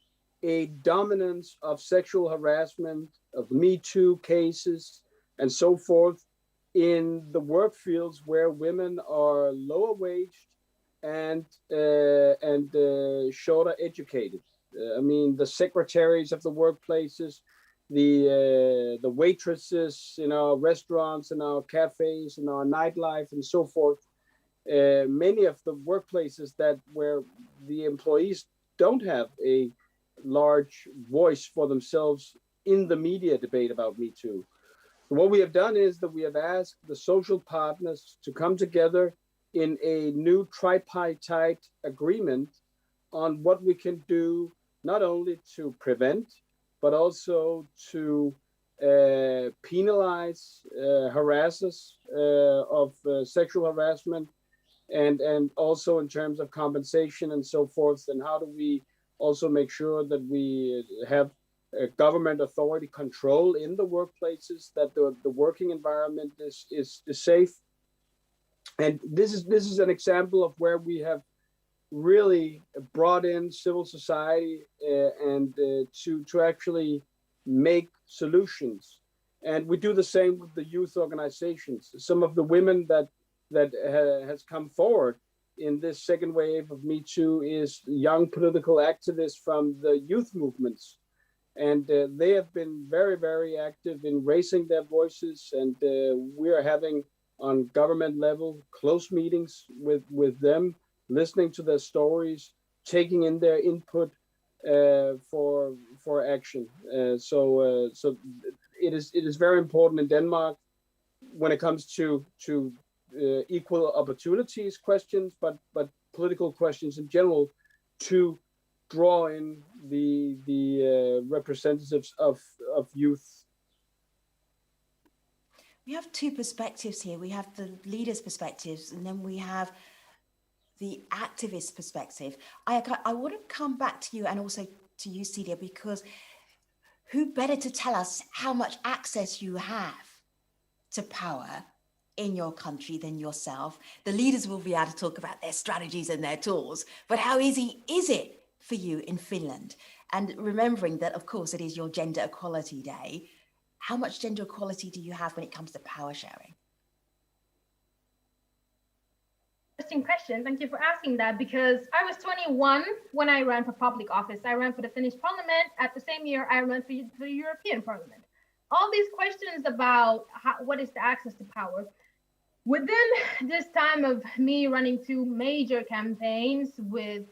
a dominance of sexual harassment, of Me Too cases, and so forth in the work fields where women are lower waged and shorter educated. I mean, the secretaries of the workplaces, the waitresses in our restaurants, in our cafes, in our nightlife, and so forth. Many of the workplaces where the employees don't have a large voice for themselves in the media debate about Me Too. What we have done is that we have asked the social partners to come together in a new tripartite agreement on what we can do, not only to prevent, but also to penalize harassers of sexual harassment, and also in terms of compensation and so forth. And how do we also make sure that we have government authority control in the workplaces, that the working environment is safe. And this is an example of where we have really brought in civil society and to actually make solutions. And we do the same with the youth organizations. Some of the women that has come forward in this second wave of Me Too is young political activists from the youth movements. And they have been very, very active in raising their voices. And we are having, on government level, close meetings with them, listening to their stories, taking in their input for action. So it is very important in Denmark when it comes to equal opportunities questions, but political questions in general, to draw in the representatives of youth. We have two perspectives here. We have the leaders' perspectives, and then we have the activist perspective. I want to come back to you and also to you, Celia, because who better to tell us how much access you have to power in your country than yourself? The leaders will be able to talk about their strategies and their tools, but how easy is it for you in Finland? And remembering that, of course, it is your Gender Equality Day. How much gender equality do you have when it comes to power sharing? Interesting question. Thank you for asking that, because I was 21 when I ran for public office. I ran for the Finnish parliament. At the same year, I ran for the European Parliament. All these questions about what is the access to power. Within this time of me running two major campaigns with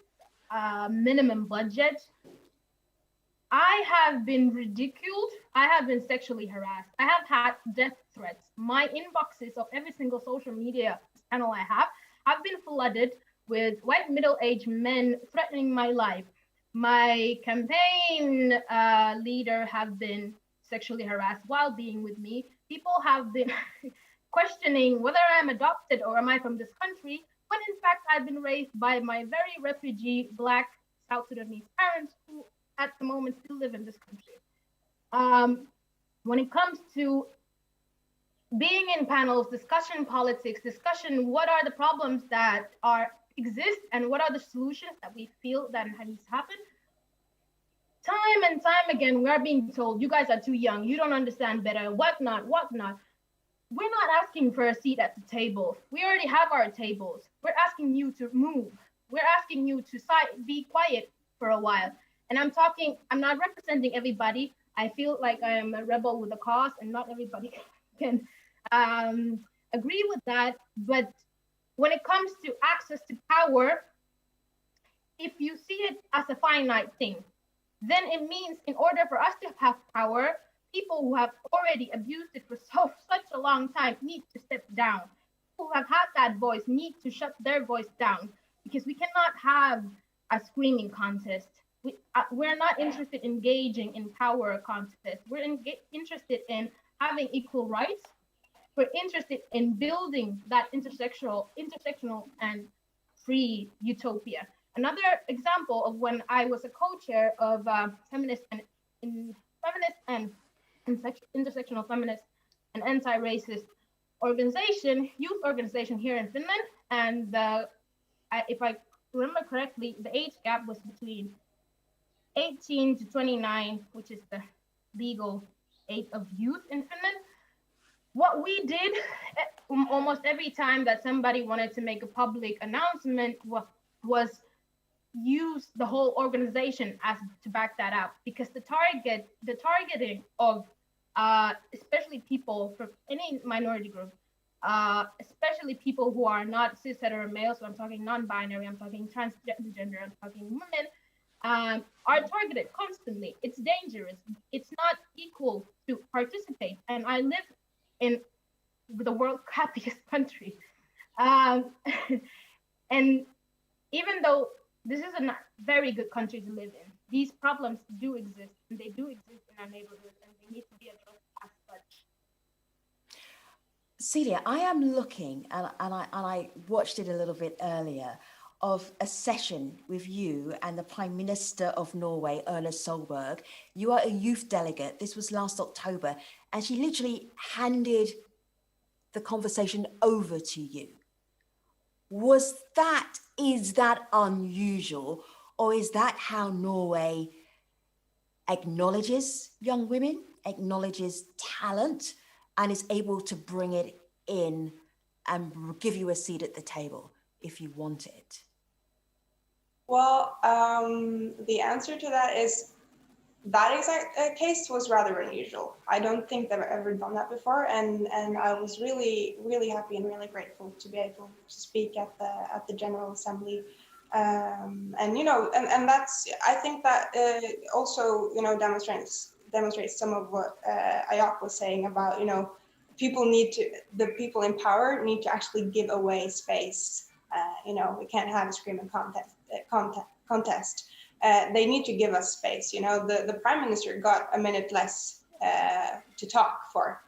a minimum budget, I have been ridiculed. I have been sexually harassed. I have had death threats. My inboxes of every single social media channel I have been flooded with white middle-aged men threatening my life. My campaign leader have been sexually harassed while being with me. People have been questioning whether I'm adopted or am I from this country, when in fact I've been raised by my very refugee Black South Sudanese parents who at the moment still live in this country. When it comes to being in panels, discussion politics, discussion what are the problems that exist and what are the solutions that we feel that needs to happen, time and time again we are being told, you guys are too young, you don't understand better, whatnot. We're not asking for a seat at the table. We already have our tables. We're asking you to move. We're asking you to be quiet for a while. And I'm not representing everybody. I feel like I am a rebel with a cause and not everybody can agree with that. But when it comes to access to power, if you see it as a finite thing, then it means in order for us to have power, people who have already abused it for such a long time need to step down. People who have had that voice need to shut their voice down, because we cannot have a screaming contest. We're not interested in engaging in power contest. We're interested in having equal rights. We're interested in building that intersectional and free utopia. Another example of when I was a co-chair of feminist and intersectional feminist and anti-racist youth organization here in Finland, and if I remember correctly, the age gap was between 18 to 29, which is the legal age of youth in Finland. What we did almost every time that somebody wanted to make a public announcement was use the whole organization as to back that up, because the targeting of especially people from any minority group, especially people who are not cis hetero male, so I'm talking non-binary, I'm talking transgender, I'm talking women, are targeted constantly. It's dangerous. It's not equal to participate. And I live in the world's happiest country. And even though this is a very good country to live in, these problems do exist, and they do exist in our neighborhoods, and they need to be addressed as such. Celia, I am looking, and I watched it a little bit earlier, of a session with you and the Prime Minister of Norway, Erna Solberg. You are a youth delegate. This was last October, and she literally handed the conversation over to you. Is that unusual, or is that how Norway acknowledges young women, acknowledges talent, and is able to bring it in and give you a seat at the table if you want it? Well, the answer to that is that exact case was rather unusual. I don't think they've ever done that before, and I was really, really happy and really grateful to be able to speak at the General Assembly. And that's, I think that also demonstrates some of what Ayak was saying about, the people in power need to actually give away space. We can't have a screaming contest. They need to give us space. The Prime Minister got a minute less to talk for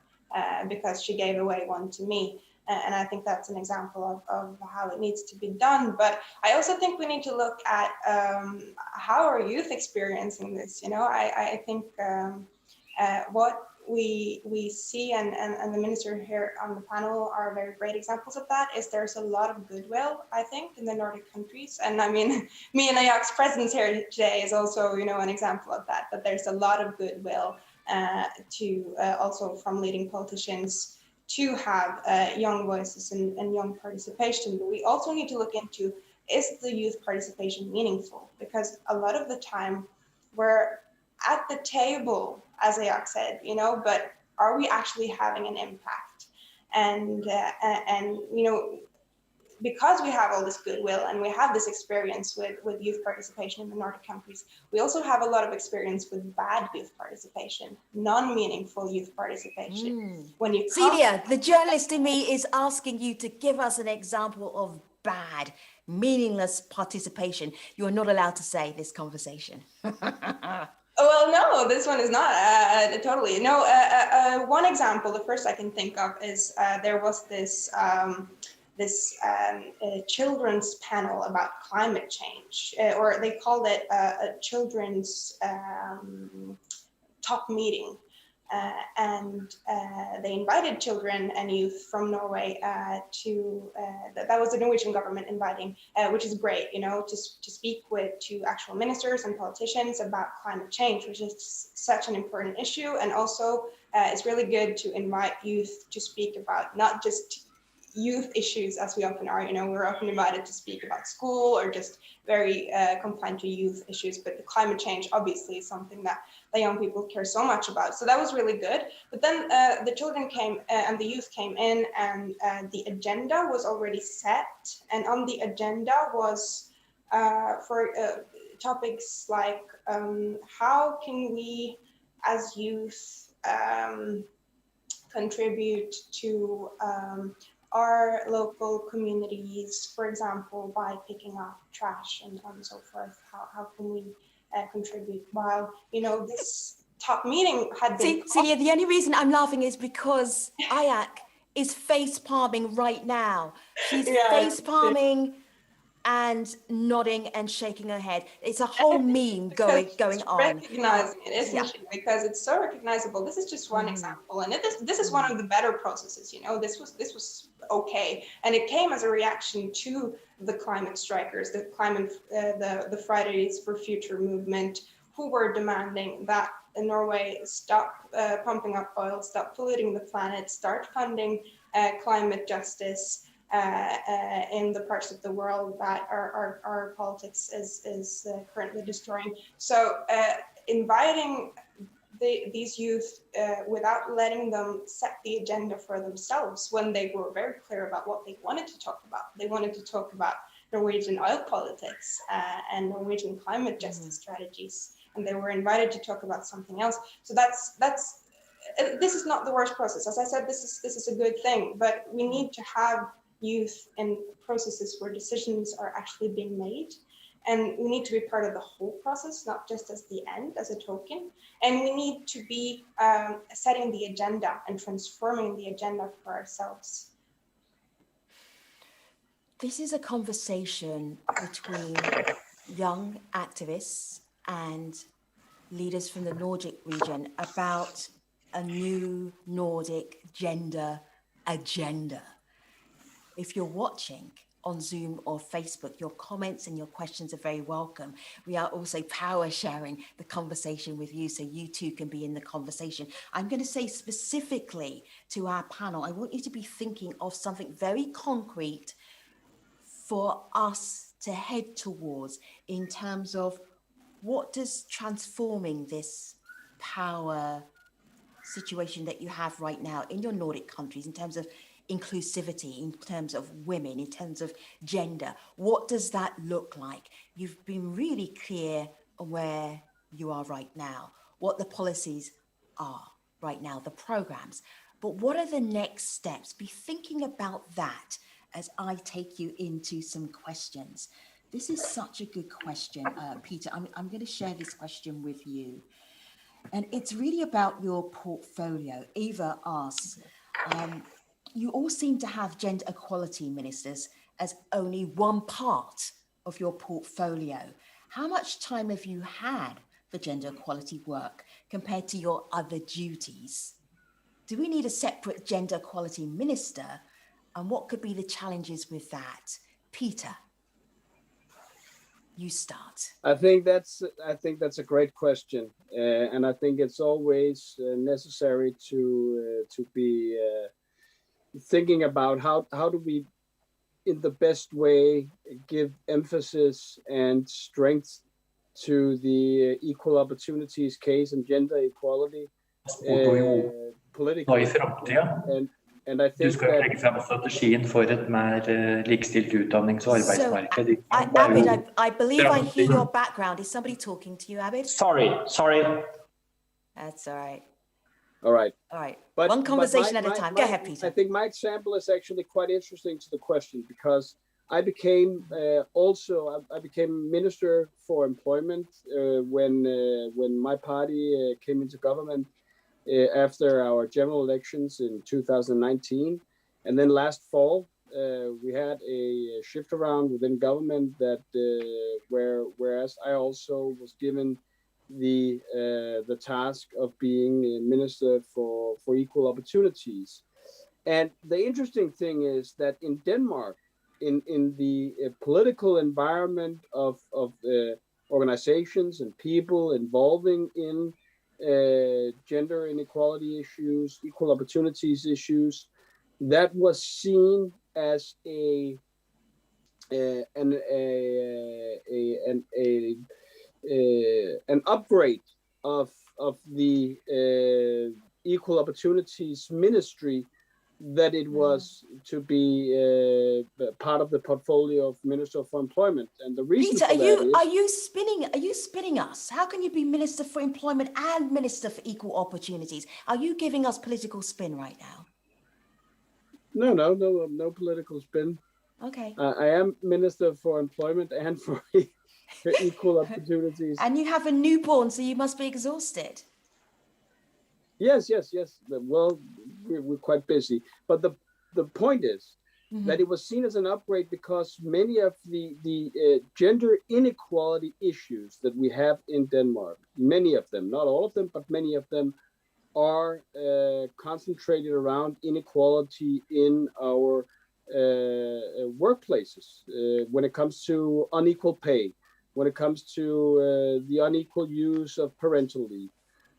because she gave away one to me. And I think that's an example of how it needs to be done. But I also think we need to look at how are youth experiencing this? I think what we see, and the minister here on the panel are very great examples of that, is there's a lot of goodwill, I think, in the Nordic countries. And I mean, me and Ayak's presence here today is also, an example of that there's a lot of goodwill to also from leading politicians to have young voices and young participation. But we also need to look into, is the youth participation meaningful? Because a lot of the time we're at the table, as Ayak said, but are we actually having an impact? And because we have all this goodwill and we have this experience with youth participation in the Nordic countries, we also have a lot of experience with bad youth participation, non-meaningful youth participation. When you Celia, the journalist in me is asking you to give us an example of bad, meaningless participation. You are not allowed to say this conversation. Well, no, this one is not totally. No, one example, the first I can think of is there was this children's panel about climate change, or they called it a children's top meeting. And they invited children and youth from Norway to, that was the Norwegian government inviting, which is great, you know, to speak to actual ministers and politicians about climate change, which is such an important issue. And also it's really good to invite youth to speak about not just youth issues as we often are, you know, we're often invited to speak about school or just very confined to youth issues, but the climate change obviously is something that the young people care so much about. So that was really good. But then the children came and the youth came in, and the agenda was already set. And on the agenda was for topics like how can we as youth contribute to our local communities, for example, by picking up trash and so forth. How can we contribute? While, you know, this top meeting had been... Celia, the only reason I'm laughing is because Ayak is face palming right now. She's face palming and nodding and shaking her head. It's a whole meme going on. Recognizing it, isn't she? Because it's so recognizable. This is just one example, and this is one of the better processes. You know, this was okay, and it came as a reaction to the climate strikers, the Fridays for Future movement, who were demanding that Norway stop pumping up oil, stop polluting the planet, start funding climate justice. In the parts of the world that our politics is currently destroying. So inviting these youth without letting them set the agenda for themselves, when they were very clear about what they wanted to talk about. They wanted to talk about Norwegian oil politics and Norwegian climate justice strategies, and they were invited to talk about something else. So this is not the worst process. As I said, this is a good thing, but we need to have youth in processes where decisions are actually being made, and we need to be part of the whole process, not just as the end, as a token. And we need to be setting the agenda and transforming the agenda for ourselves. This is a conversation between young activists and leaders from the Nordic region about a new Nordic gender agenda. If you're watching on Zoom or Facebook, your comments and your questions are very welcome. We are also power sharing the conversation with you, so you too can be in the conversation. I'm going to say specifically to our panel, I want you to be thinking of something very concrete for us to head towards in terms of what does transforming this power situation that you have right now in your Nordic countries in terms of inclusivity, in terms of women, in terms of gender, what does that look like? You've been really clear on where you are right now, what the policies are right now, the programs, but what are the next steps? Be thinking about that as I take you into some questions. This is such a good question, Peter. I'm going to share this question with you. And it's really about your portfolio. Eva asks, you all seem to have gender equality ministers as only one part of your portfolio. How much time have you had for gender equality work compared to your other duties? Do we need a separate gender equality minister? And what could be the challenges with that? Peter, you start. I think that's a great question, and I think it's always necessary to be thinking about how do we, in the best way, give emphasis and strength to the equal opportunities case and gender equality politically. And I Du think skal that legge frem strategien for et mer likestilt utdannings- og arbeidsmarked. Abid, I believe I hear your background. Is somebody talking to you, Abid? Sorry. That's all right. all right. All right. But One conversation but at a time. Go ahead, Peter. I think my example is actually quite interesting to the question, because I became I became Minister for Employment when my party came into government after our general elections in 2019, and then last fall we had a shift around within government that whereas I also was given the task of being a minister for equal opportunities. And the interesting thing is that in Denmark, in the political environment of organizations and people involving in gender inequality issues, equal opportunities issues, that was seen as an upgrade of the equal opportunities ministry, that it was to be part of the portfolio of Minister for Employment. And the reason Peter, for that are you spinning us? How can you be Minister for Employment and Minister for Equal Opportunities? Are you giving us political spin right now? No political spin. Okay. I am Minister for Employment and for equal opportunities. And you have a newborn, so you must be exhausted. Yes. Well, we're quite busy. But the point is that it was seen as an upgrade because many of the gender inequality issues that we have in Denmark, many of them, not all of them, but many of them, are concentrated around inequality in our workplaces. When it comes to unequal pay, when it comes to the unequal use of parental leave,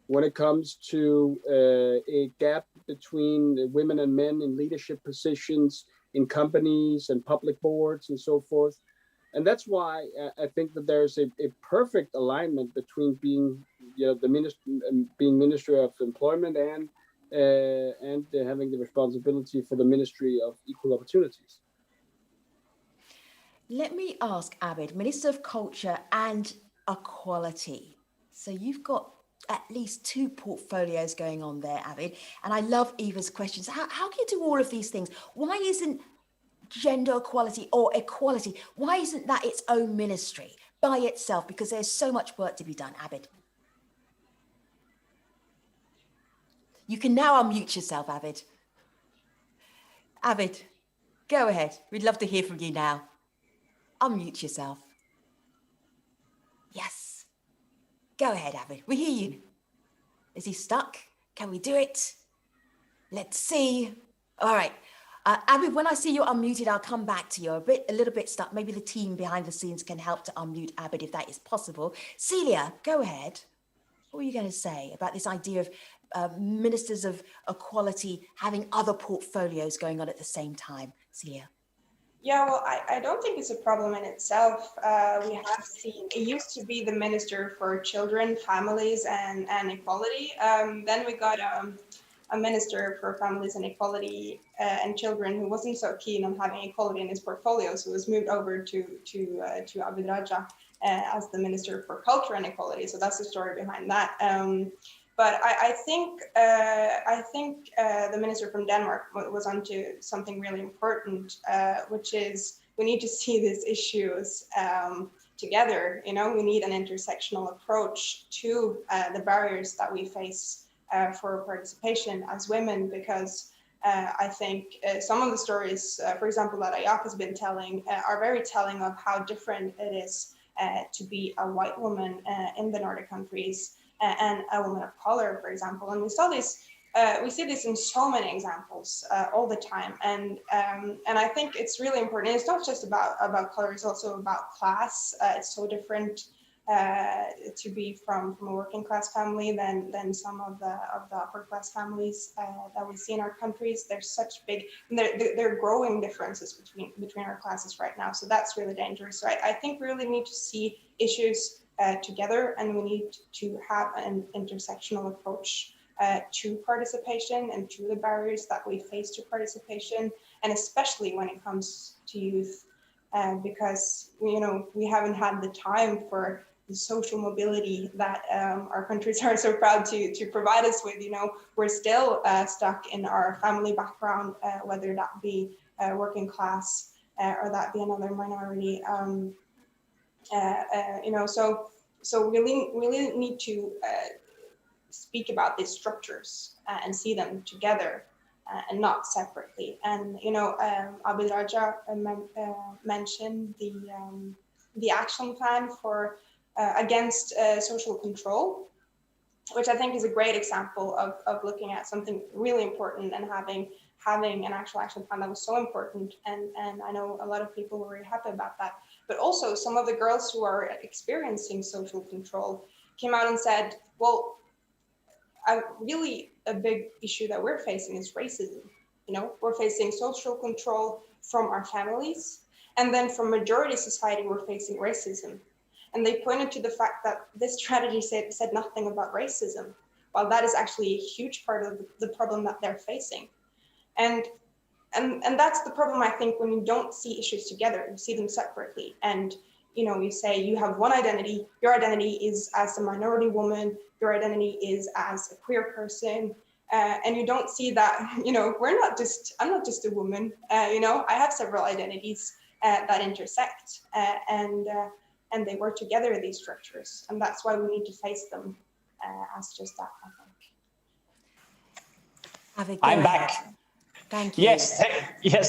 when it comes to a gap between women and men in leadership positions in companies and public boards and so forth. And that's why I think that there's a perfect alignment between being, being Minister of Employment and having the responsibility for the Ministry of Equal Opportunities. Let me ask Abid, Minister of Culture and Equality. So you've got at least two portfolios going on there, Abid. And I love Eva's questions. How can you do all of these things? Why isn't gender equality or equality, why isn't that its own ministry by itself? Because there's so much work to be done, Abid. You can now unmute yourself, Abid. Abid, go ahead. We'd love to hear from you now. Unmute yourself. Yes. Go ahead, Abid. We hear you. Is he stuck? Can we do it? Let's see. All right. Abid, when I see you unmuted, I'll come back to you. A little bit stuck. Maybe the team behind the scenes can help to unmute Abid if that is possible. Celia, go ahead. What were you going to say about this idea of ministers of equality having other portfolios going on at the same time? Celia. Yeah, well, I don't think it's a problem in itself. We have seen, it used to be the Minister for Children, Families and Equality. Then we got a Minister for Families and Equality and Children who wasn't so keen on having equality in his portfolio, so was moved over to Abid Raja as the Minister for Culture and Equality. So that's the story behind that. But I think the minister from Denmark was onto something really important, which is we need to see these issues together. You know, we need an intersectional approach to the barriers that we face for participation as women, because I think some of the stories, for example, that Ayak has been telling are very telling of how different it is to be a white woman in the Nordic countries and a woman of color, for example. And we see this in so many examples all the time. And I think it's really important. It's not just about color, it's also about class. It's so different to be from a working class family than some of the upper class families that we see in our countries. There's such big, there are growing differences between our classes right now. So that's really dangerous. So I think we really need to see issues together, and we need to have an intersectional approach to participation and to the barriers that we face to participation, and especially when it comes to youth, because we haven't had the time for the social mobility that our countries are so proud to provide us with. We're still stuck in our family background, whether that be working class or that be another minority. So really need to speak about these structures and see them together and not separately. And Abid Raja mentioned the action plan for against social control, which I think is a great example of looking at something really important and having an actual action plan that was so important. And I know a lot of people were very happy about that. But also some of the girls who are experiencing social control came out and said, well, really a big issue that we're facing is racism. We're facing social control from our families, and then from majority society, we're facing racism. And they pointed to the fact that this strategy said nothing about racism, while that is actually a huge part of the problem that they're facing. And that's the problem, I think, when you don't see issues together, you see them separately. And you say you have one identity, your identity is as a minority woman, your identity is as a queer person, and you don't see that, I'm not just a woman, I have several identities that intersect, and they work together in these structures. And that's why we need to face them as just that, I think. I'm back. Thank you. Yes,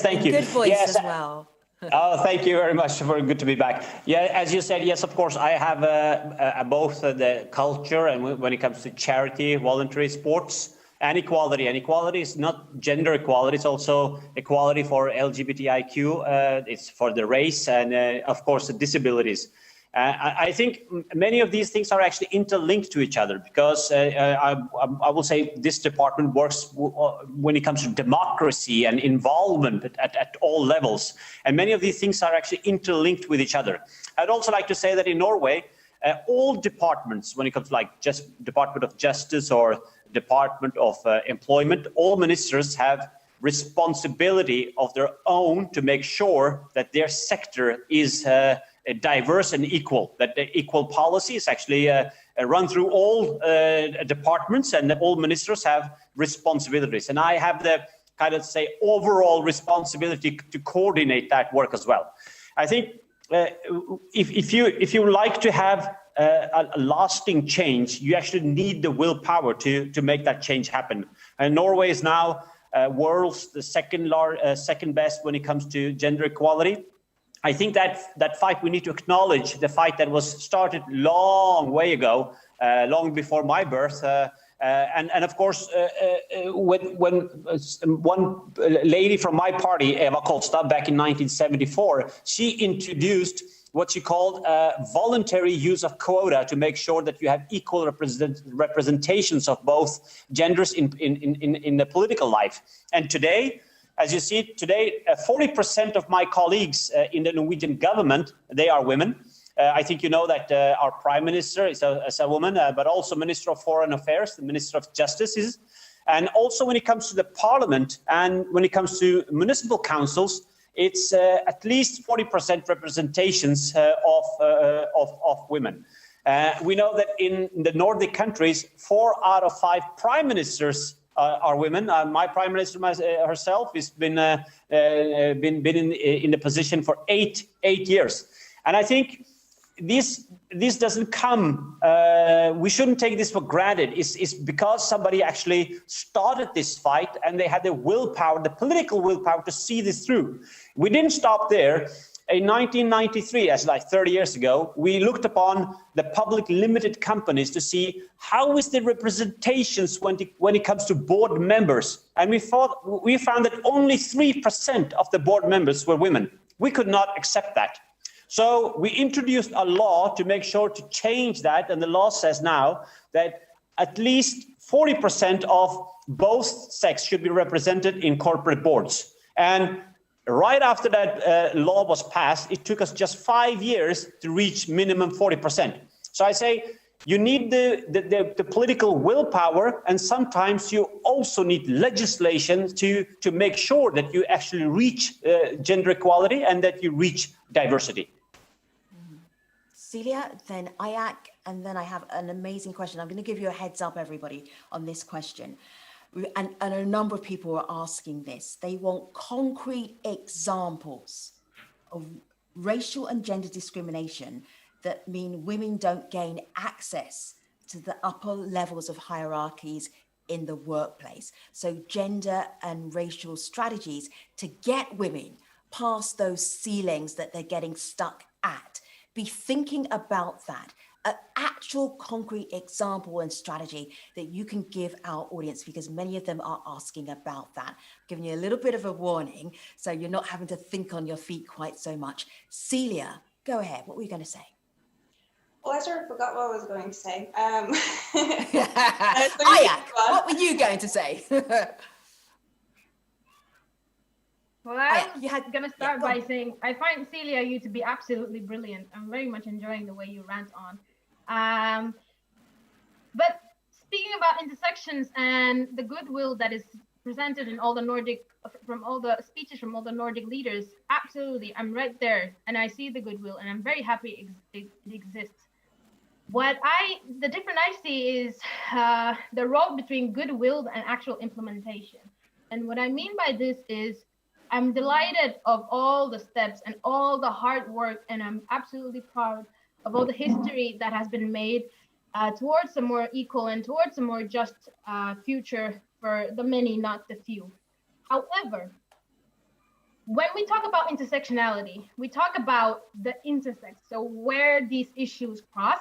thank you. Good voice yes, as well. Oh, thank you very much. Very good to be back. Yeah, as you said, yes, of course, I have both the culture and when it comes to charity, voluntary sports, and equality. And equality is not gender equality; it's also equality for LGBTIQ. It's for the race and, of course, the disabilities. I think many of these things are actually interlinked to each other, because I will say this department works when it comes to democracy and involvement at all levels. And many of these things are actually interlinked with each other. I'd also like to say that in Norway, all departments, when it comes to like just Department of Justice or Department of Employment, all ministers have responsibility of their own to make sure that their sector is diverse and equal, that the equal policy is actually run through all departments, and all ministers have responsibilities. And I have the kind of say overall responsibility to coordinate that work as well. I think if you like to have a lasting change, you actually need the willpower to make that change happen. And Norway is now world's the second best when it comes to gender equality. I think that fight, we need to acknowledge the fight that was started long way ago, long before my birth. And of course, when one lady from my party, Eva Kolstad, back in 1974, she introduced what she called voluntary use of quota to make sure that you have equal representations of both genders in the political life. And today, as you see today, 40% of my colleagues in the Norwegian government, they are women. I think you know that our Prime Minister is a woman, but also Minister of Foreign Affairs, the Minister of Justice is. And also when it comes to the Parliament and when it comes to municipal councils, it's at least 40% representations of women. We know that in the Nordic countries, 4 out of 5 prime ministers are women. My prime minister herself has been in the position for eight years, and I think this doesn't come. We shouldn't take this for granted. It's because somebody actually started this fight, and they had the willpower, the political willpower, to see this through. We didn't stop there. In 1993, as like 30 years ago, we looked upon the public limited companies to see how is the representations when it comes to board members. And we found that only 3% of the board members were women. We could not accept that. So we introduced a law to make sure to change that. And the law says now that at least 40% of both sex should be represented in corporate boards. And right after that law was passed, it took us just 5 years to reach minimum 40%. So I say You need the political willpower, and sometimes you also need legislation to make sure that you actually reach gender equality and that you reach diversity. Celia, then Ayak, and then I have an amazing question. I'm going to give you a heads up, everybody, on this question. And a number of people are asking this. They want concrete examples of racial and gender discrimination that mean women don't gain access to the upper levels of hierarchies in the workplace. So gender and racial strategies to get women past those ceilings that they're getting stuck at. Be thinking about that, an actual concrete example and strategy that you can give our audience, because many of them are asking about that. I'm giving you a little bit of a warning, so you're not having to think on your feet quite so much. Celia, go ahead. What were you going to say? Well, I sort of forgot what I was going to say. Ayak, what were you going to say? Well, I was going to start by saying I find Celia you to be absolutely brilliant. I'm very much enjoying the way you rant on. But speaking about intersections and the goodwill that is presented in all the Nordic, from all the speeches from all the Nordic leaders, absolutely, I'm right there, and I see the goodwill, and I'm very happy it exists. The difference I see is the road between goodwill and actual implementation. And what I mean by this is I'm delighted of all the steps and all the hard work, and I'm absolutely proud of all the history that has been made towards a more equal and towards a more just future for the many, not the few. However, when we talk about intersectionality, we talk about the intersect, so where these issues cross,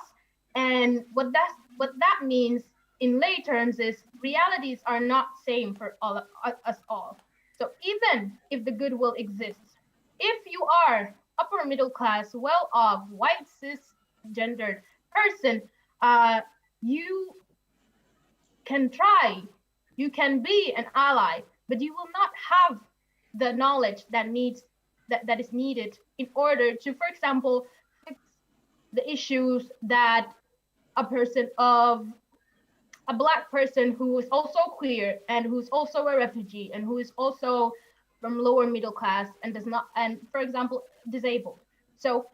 and what that means in lay terms is realities are not same for all us all. So even if the goodwill exists, if you are upper middle class, well-off, white, cisgendered person, you can try, you can be an ally, but you will not have the knowledge that is needed in order to, for example, fix the issues that a Black person who is also queer and who's also a refugee and who is also from lower middle class and for example, disabled. So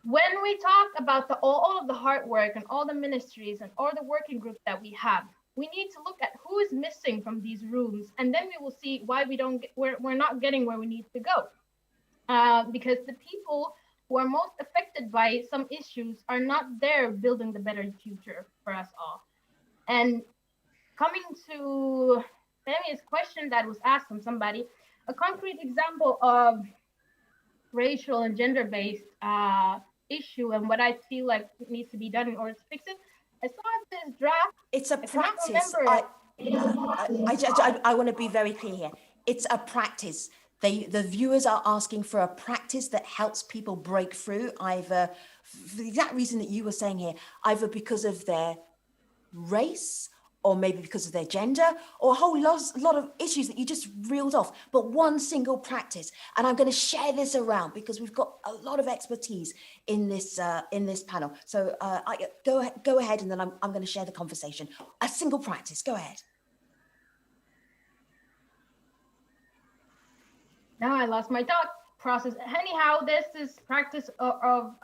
when we talk about all of the hard work and all the ministries and all the working groups that we have, we need to look at who is missing from these rooms, and then we will see why we're not getting where we need to go. Because the people who are most affected by some issues are not there building the better future for us all. And coming to Sammy's question that was asked from somebody, a concrete example of racial and gender-based issue and what I feel like needs to be done in order to fix it, I saw this draft. It's a practice. I want to be very clear here. It's a practice. The viewers are asking for a practice that helps people break through, either for the exact reason that you were saying here, either because of their race, or maybe because of their gender, or a whole lot of issues that you just reeled off, but one single practice. And I'm going to share this around because we've got a lot of expertise in this panel. So go ahead, and then I'm going to share the conversation. A single practice. Go ahead. Now I lost my thought process. Anyhow, this is practice of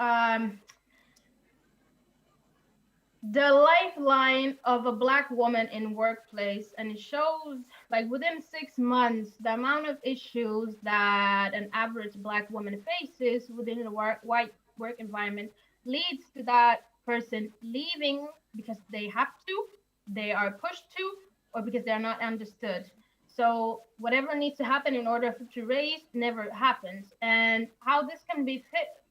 the lifeline of a Black woman in workplace, and it shows like within 6 months the amount of issues that an average Black woman faces within a white work environment leads to that person leaving because they have to, they are pushed to, or because they are not understood. So whatever needs to happen in order to raise never happens. And how this can be fixed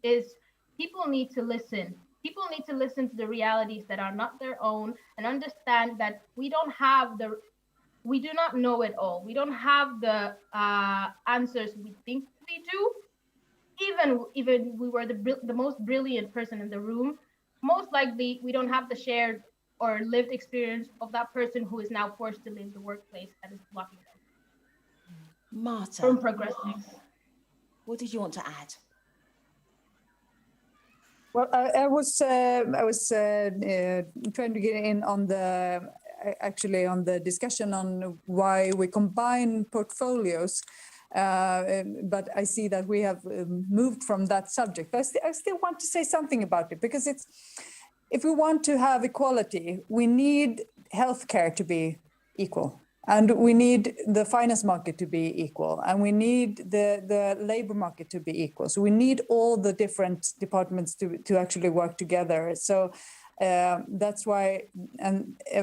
is people need to listen. People need to listen to the realities that are not their own and understand that we do not know it all. We don't have the answers we think we do. Even we were the most brilliant person in the room, most likely we don't have the shared or lived experience of that person who is now forced to leave the workplace that is blocking them. Marta, from progressing. What did you want to add? Well, I was trying to get in on the discussion on why we combine portfolios, but I see that we have moved from that subject. But I still want to say something about it, because if we want to have equality, we need healthcare to be equal. And we need the finance market to be equal, and we need the labor market to be equal. So we need all the different departments to actually work together. So that's why,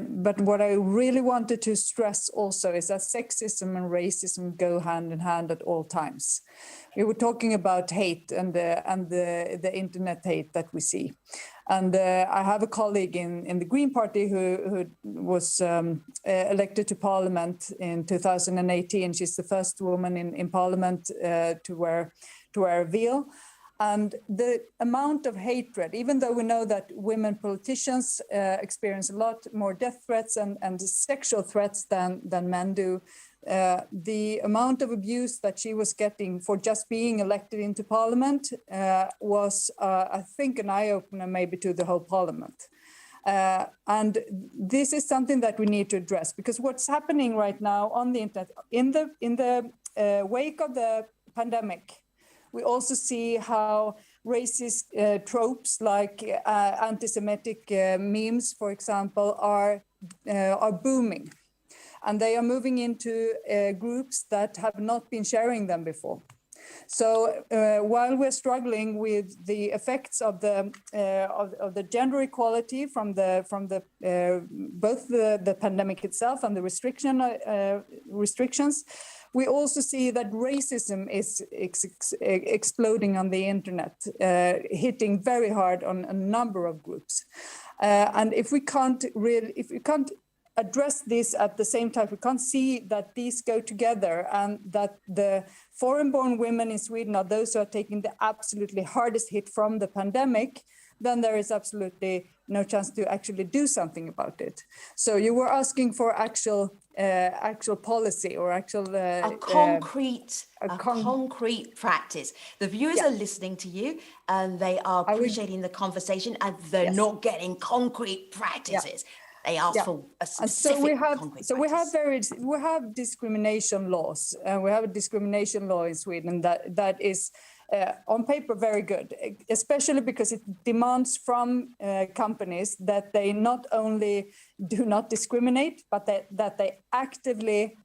but what I really wanted to stress also is that sexism and racism go hand in hand at all times. We were talking about hate and the internet hate that we see. And I have a colleague in the Green Party who was elected to Parliament in 2018. She's the first woman in Parliament to wear a veil. And the amount of hatred, even though we know that women politicians experience a lot more death threats and sexual threats than men do, the amount of abuse that she was getting for just being elected into Parliament was, I think, an eye-opener maybe to the whole Parliament. And this is something that we need to address, because what's happening right now on the internet, in the wake of the pandemic, we also see how racist tropes like anti-Semitic memes, for example, are booming. And they are moving into groups that have not been sharing them before. So while we're struggling with the effects of the gender equality from both the pandemic itself and the restrictions, we also see that racism is exploding on the internet, hitting very hard on a number of groups. And if we can't address this at the same time, we can't see that these go together, and that the foreign-born women in Sweden are those who are taking the absolutely hardest hit from the pandemic, then there is absolutely no chance to actually do something about it. So you were asking for actual policy or actual a concrete practice. The viewers are listening to you, and they are appreciating the conversation, and they're not getting concrete practices. They ask for a specific concrete practice. we have discrimination laws, and we have a discrimination law in Sweden that is on paper very good, especially because it demands from companies that they not only do not discriminate, but that they actively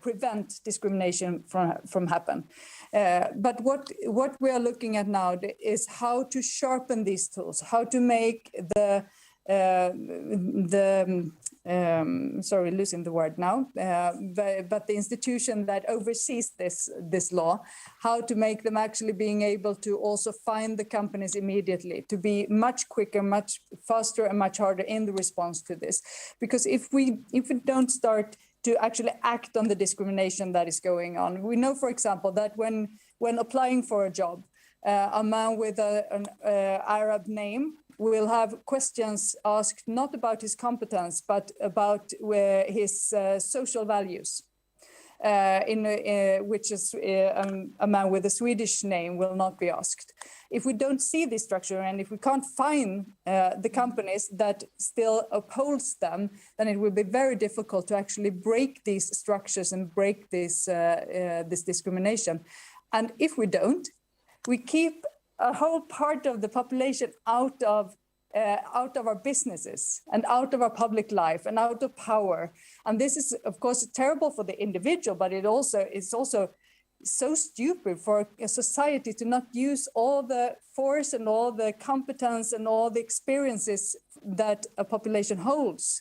prevent discrimination from happen. But what we are looking at now is how to sharpen these tools, how to make sorry, losing the word now, but the institution that oversees this law, how to make them actually being able to also find the companies immediately, to be much quicker, much faster, and much harder in the response to this. Because if we don't start to actually act on the discrimination that is going on, we know, for example, that when applying for a job, a man with an Arab name will have questions asked not about his competence, but about his social values, which is a man with a Swedish name will not be asked. If we don't see this structure, and if we can't find the companies that still upholds them, then it will be very difficult to actually break these structures and break this discrimination. And if we don't, we keep a whole part of the population out of our businesses and out of our public life and out of power. And this is, of course, terrible for the individual, but it's also so stupid for a society to not use all the force and all the competence and all the experiences that a population holds.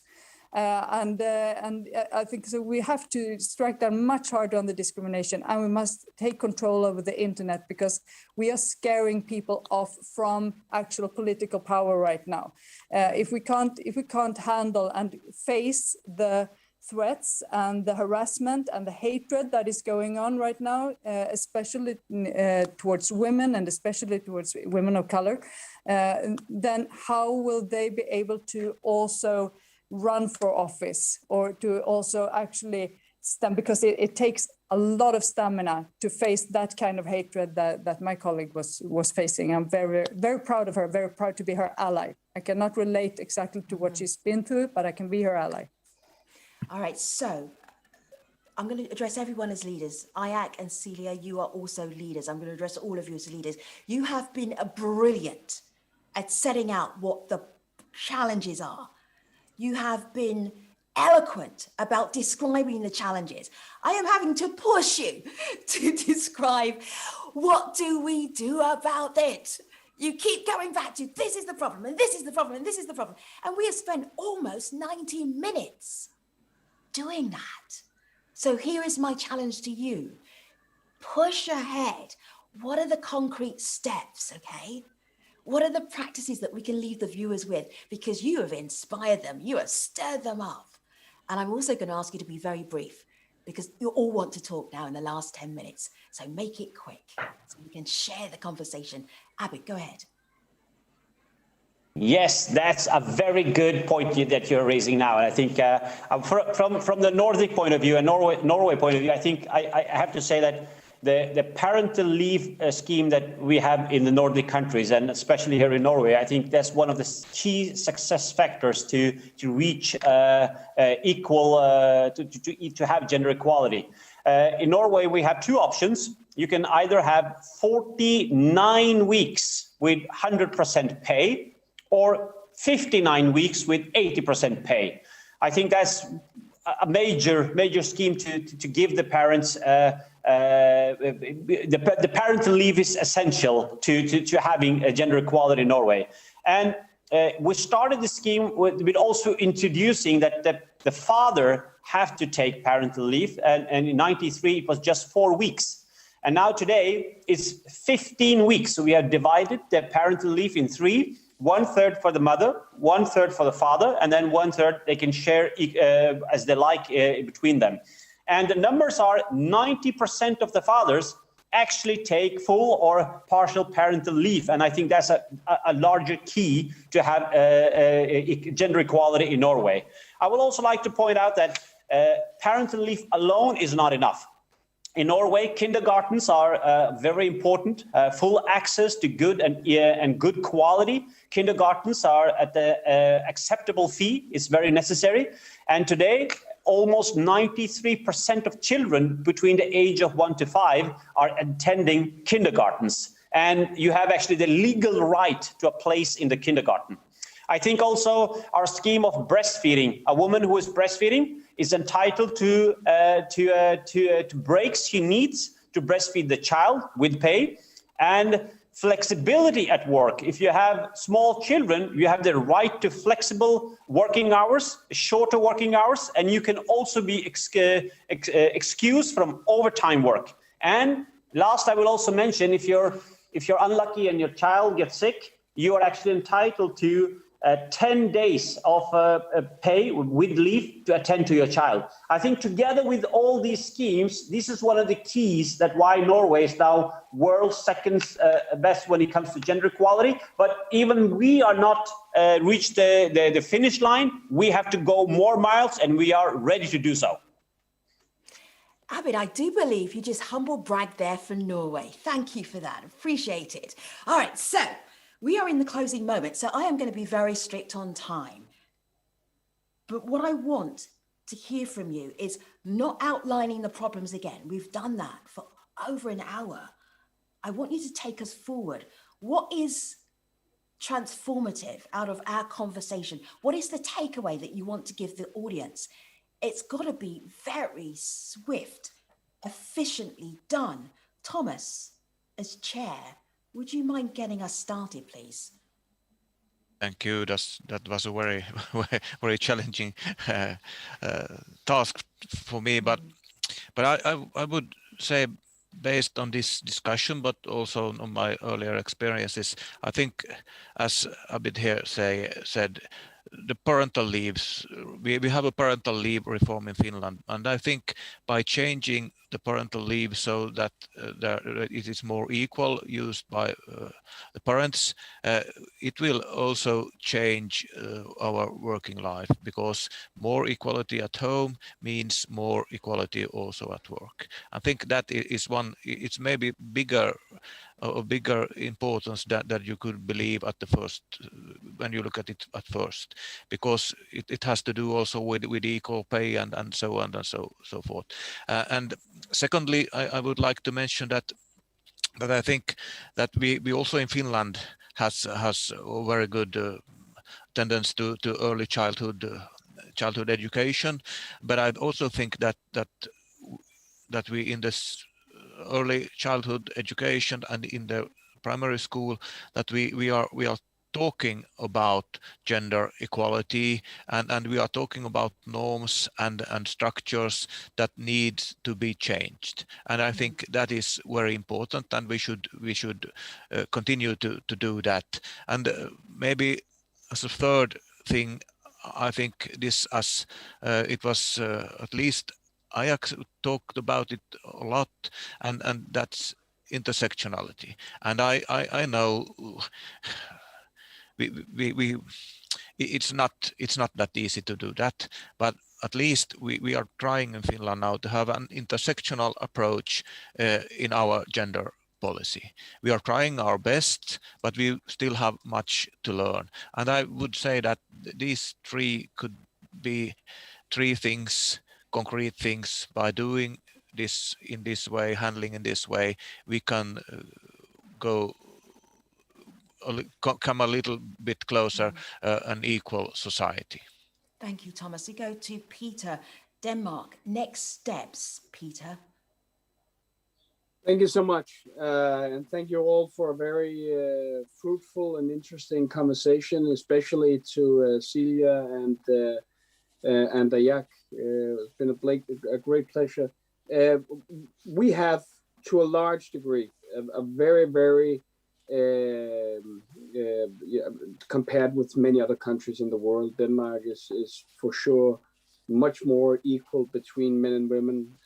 And I think so we have to strike down much harder on the discrimination, and we must take control over the internet, because we are scaring people off from actual political power right now. If we can't handle and face the threats and the harassment and the hatred that is going on right now, especially towards women and especially towards women of color, then how will they be able to also run for office or to also actually stand? Because it takes a lot of stamina to face that kind of hatred that my colleague was facing. I'm very, very proud of her, very proud to be her ally. I cannot relate exactly to what she's been through, but I can be her ally. All right, so I'm going to address everyone as leaders. Ayak and Celia, you are also leaders. I'm going to address all of you as leaders. You have been brilliant at setting out what the challenges are. You have been eloquent about describing the challenges. I am having to push you to describe what do we do about it. You keep going back to this is the problem, and this is the problem, and this is the problem. And we have spent almost 90 minutes doing that. So here is my challenge to you. Push ahead. What are the concrete steps, okay? What are the practices that we can leave the viewers with? Because you have inspired them, you have stirred them up. And I'm also going to ask you to be very brief because you all want to talk now in the last 10 minutes. So make it quick so we can share the conversation. Abid, go ahead. Yes, that's a very good point that you're raising now. And I think from the Nordic point of view and Norway point of view, I think I have to say that the parental leave scheme that we have in the Nordic countries, and especially here in Norway, I think that's one of the key success factors to reach equal, to have gender equality. In Norway, we have two options. You can either have 49 weeks with 100% pay, or 59 weeks with 80% pay. I think that's a major scheme to give the parents. The parental leave is essential to having a gender equality in Norway. And we started the scheme with also introducing that the father have to take parental leave. And in '93, it was just 4 weeks. And now today, it's 15 weeks. So we have divided the parental leave in 3. 1/3 for the mother, 1/3 for the father, and then 1/3 they can share as they like between them. And the numbers are 90% of the fathers actually take full or partial parental leave. And I think that's a larger key to have gender equality in Norway. I would also like to point out that parental leave alone is not enough. In Norway, kindergartens are very important. Full access to good and good quality kindergartens are at the acceptable fee is very necessary. And today, almost 93% of children between the age of 1 to 5 are attending kindergartens. And you have actually the legal right to a place in the kindergarten. I think also our scheme of breastfeeding, a woman who is breastfeeding is entitled to breaks she needs to breastfeed the child with pay, and flexibility at work. If you have small children, you have the right to flexible working hours, shorter working hours, and you can also be excused from overtime work. And last, I will also mention, if you're unlucky and your child gets sick, you are actually entitled to 10 days of pay with leave to attend to your child. I think together with all these schemes, this is one of the keys that why Norway is now world's second best when it comes to gender equality. But even we are not reached the finish line. We have to go more miles, and we are ready to do so. Abid, I do believe you just humble bragged there for Norway. Thank you for that. Appreciate it. All right, so we are in the closing moment, so I am going to be very strict on time. But what I want to hear from you is not outlining the problems again. We've done that for over an hour. I want you to take us forward. What is transformative out of our conversation? What is the takeaway that you want to give the audience? It's got to be very swift, efficiently done. Thomas, as chair, would you mind getting us started, please? Thank you. That was a very, very challenging task for me. But I would say, based on this discussion, but also on my earlier experiences, I think, as Abid here said, the parental leaves, we have a parental leave reform in Finland, and I think by changing the parental leave so that it is more equal used by the parents, it will also change our working life, because more equality at home means more equality also at work. I think that is one, it's maybe bigger importance that you could believe at the first, when you look at it at first, because it has to do also with equal pay and so on and so forth. And secondly, I would like to mention that I think that we also in Finland has a very good tendency to early childhood education, but I also think that we in this early childhood education and in the primary school, that we are talking about gender equality, and we are talking about norms and structures that need to be changed. And I think that is very important, and we should continue to do that. And maybe as a third thing, I think this, as it was at least I talked about it a lot, and that's intersectionality. And I know it's not that easy to do that, but at least we are trying in Finland now to have an intersectional approach in our gender policy. We are trying our best, but we still have much to learn. And I would say that these three could be three things, concrete things. By doing this in this way, handling in this way, we can come a little bit closer an equal society. Thank you, Thomas. We go to Peter, Denmark. Next steps, Peter. Thank you so much. And thank you all for a very fruitful and interesting conversation, especially to Celia and Ayak. It's been a great pleasure. We have, to a large degree, a very, very compared with many other countries in the world, Denmark is for sure much more equal between men and women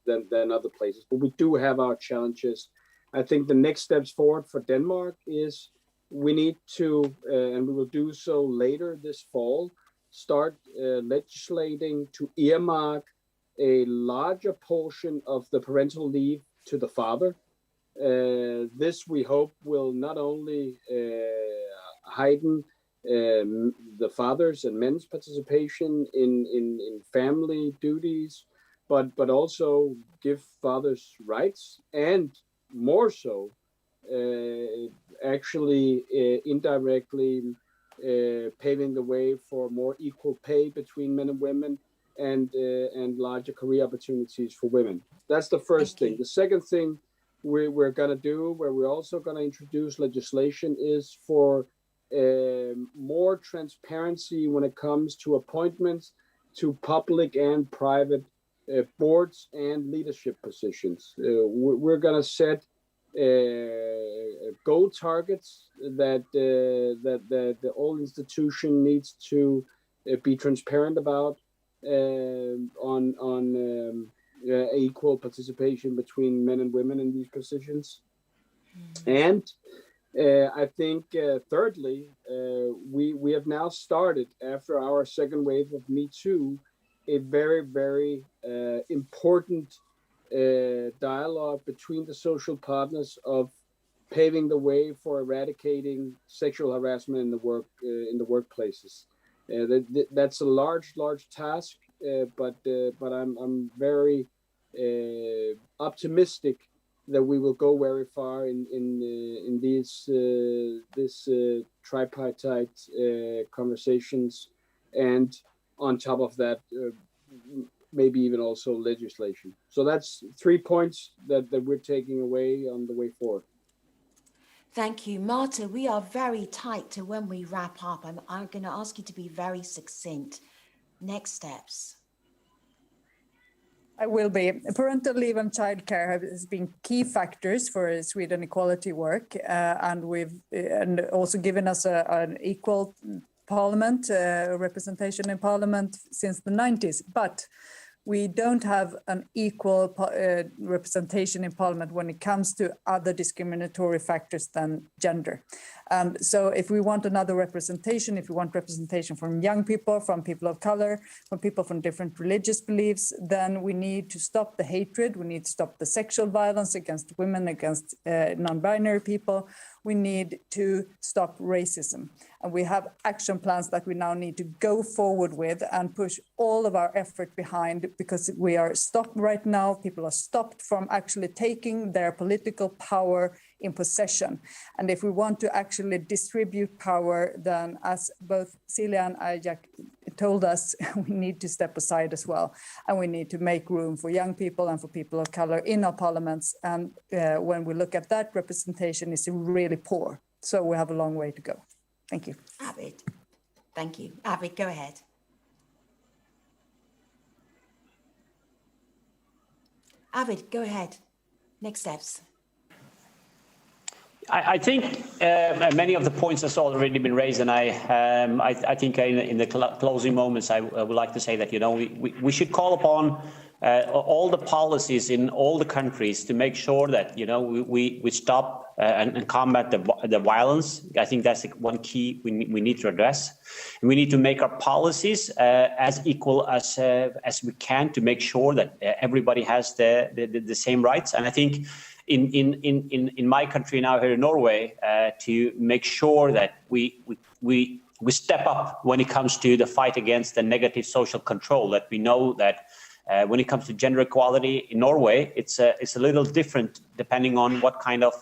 than other places. But we do have our challenges. I think the next steps forward for Denmark is we need to, and we will do so later this fall, start legislating to earmark a larger portion of the parental leave to the father. This, we hope, will not only heighten the fathers and men's participation in family duties, but also give fathers rights, and more so, actually indirectly paving the way for more equal pay between men and women, and larger career opportunities for women. That's the first thing. The second thing we're going to do, where we're also going to introduce legislation, is for more transparency when it comes to appointments to public and private boards and leadership positions. We're going to set goal targets that all institution needs to be transparent about on equal participation between men and women in these positions. And I think thirdly, we have now started, after our second wave of Me Too, a very, very important dialogue between the social partners of paving the way for eradicating sexual harassment in the workplaces. That's a large task, but I'm very optimistic that we will go very far in these tripartite conversations, and on top of that, maybe even also legislation. So that's 3 points that we're taking away on the way forward. Thank you, Marta. We are very tight to when we wrap up. I'm going to ask you to be very succinct. Next steps. I will be. Parental leave and childcare has been key factors for Sweden equality work, and also given us an equal parliament representation in parliament since the 90s. But we don't have an equal representation in parliament when it comes to other discriminatory factors than gender. And so if we want another representation, if we want representation from young people, from people of color, from people from different religious beliefs, then we need to stop the hatred. We need to stop the sexual violence against women, against non-binary people. We need to stop racism. And we have action plans that we now need to go forward with and push all of our effort behind, because we are stopped right now. People are stopped from actually taking their political power in possession. And if we want to actually distribute power, then as both Celia and Ajak told us, we need to step aside as well. And we need to make room for young people and for people of color in our parliaments. And when we look at that, representation is really poor. So we have a long way to go. Thank you. Abid, thank you. Abid, go ahead. Abid, go ahead. Next steps. I think many of the points has already been raised, and I think in the closing moments, I would like to say that, you know, we should call upon all the policies in all the countries to make sure that, you know, we stop and combat the violence. I think that's one key we need to address. And we need to make our policies as equal as we can to make sure that everybody has the same rights. And I think in my country now here in Norway, to make sure that we step up when it comes to the fight against the negative social control. That we know that when it comes to gender equality in Norway, it's a little different depending on what kind of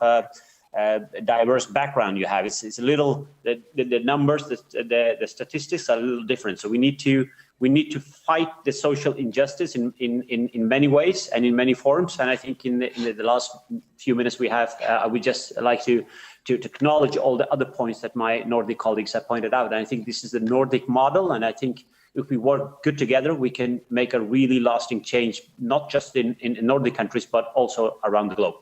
diverse background you have. It's a little, the numbers, the statistics are a little different. So we need to fight the social injustice in many ways and in many forms. And I think in the last few minutes we have, I would just like to acknowledge all the other points that my Nordic colleagues have pointed out. And I think this is the Nordic model. And I think if we work good together, we can make a really lasting change, not just in Nordic countries, but also around the globe.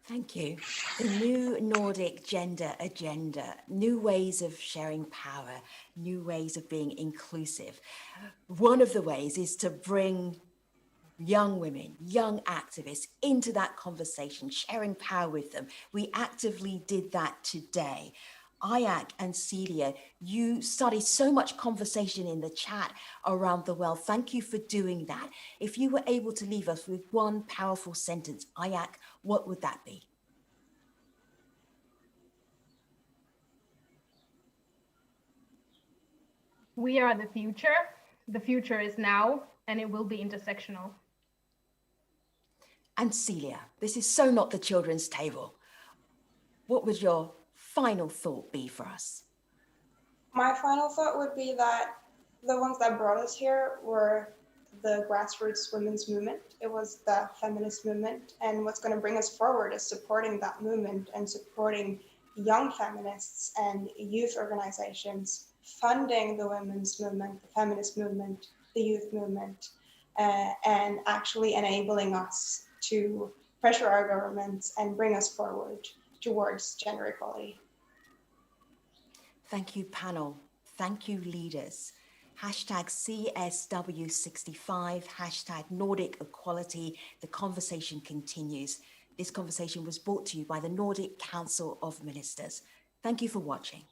Thank you. The new Nordic gender agenda, new ways of sharing power, new ways of being inclusive. One of the ways is to bring young women, young activists into that conversation, sharing power with them. We actively did that today. Ayak and Celia, you started so much conversation in the chat around the world. Thank you for doing that. If you were able to leave us with one powerful sentence, Ayak, what would that be? We are the future. The future is now, and it will be intersectional. And Celia, this is so not the children's table. What would your final thought be for us? My final thought would be that the ones that brought us here were the grassroots women's movement. It was the feminist movement. And what's going to bring us forward is supporting that movement and supporting young feminists and youth organizations, funding the women's movement, the feminist movement, the youth movement, and actually enabling us to pressure our governments and bring us forward towards gender equality. Thank you, panel. Thank you, leaders. Hashtag CSW65, hashtag Nordic Equality. The conversation continues. This conversation was brought to you by the Nordic Council of Ministers. Thank you for watching.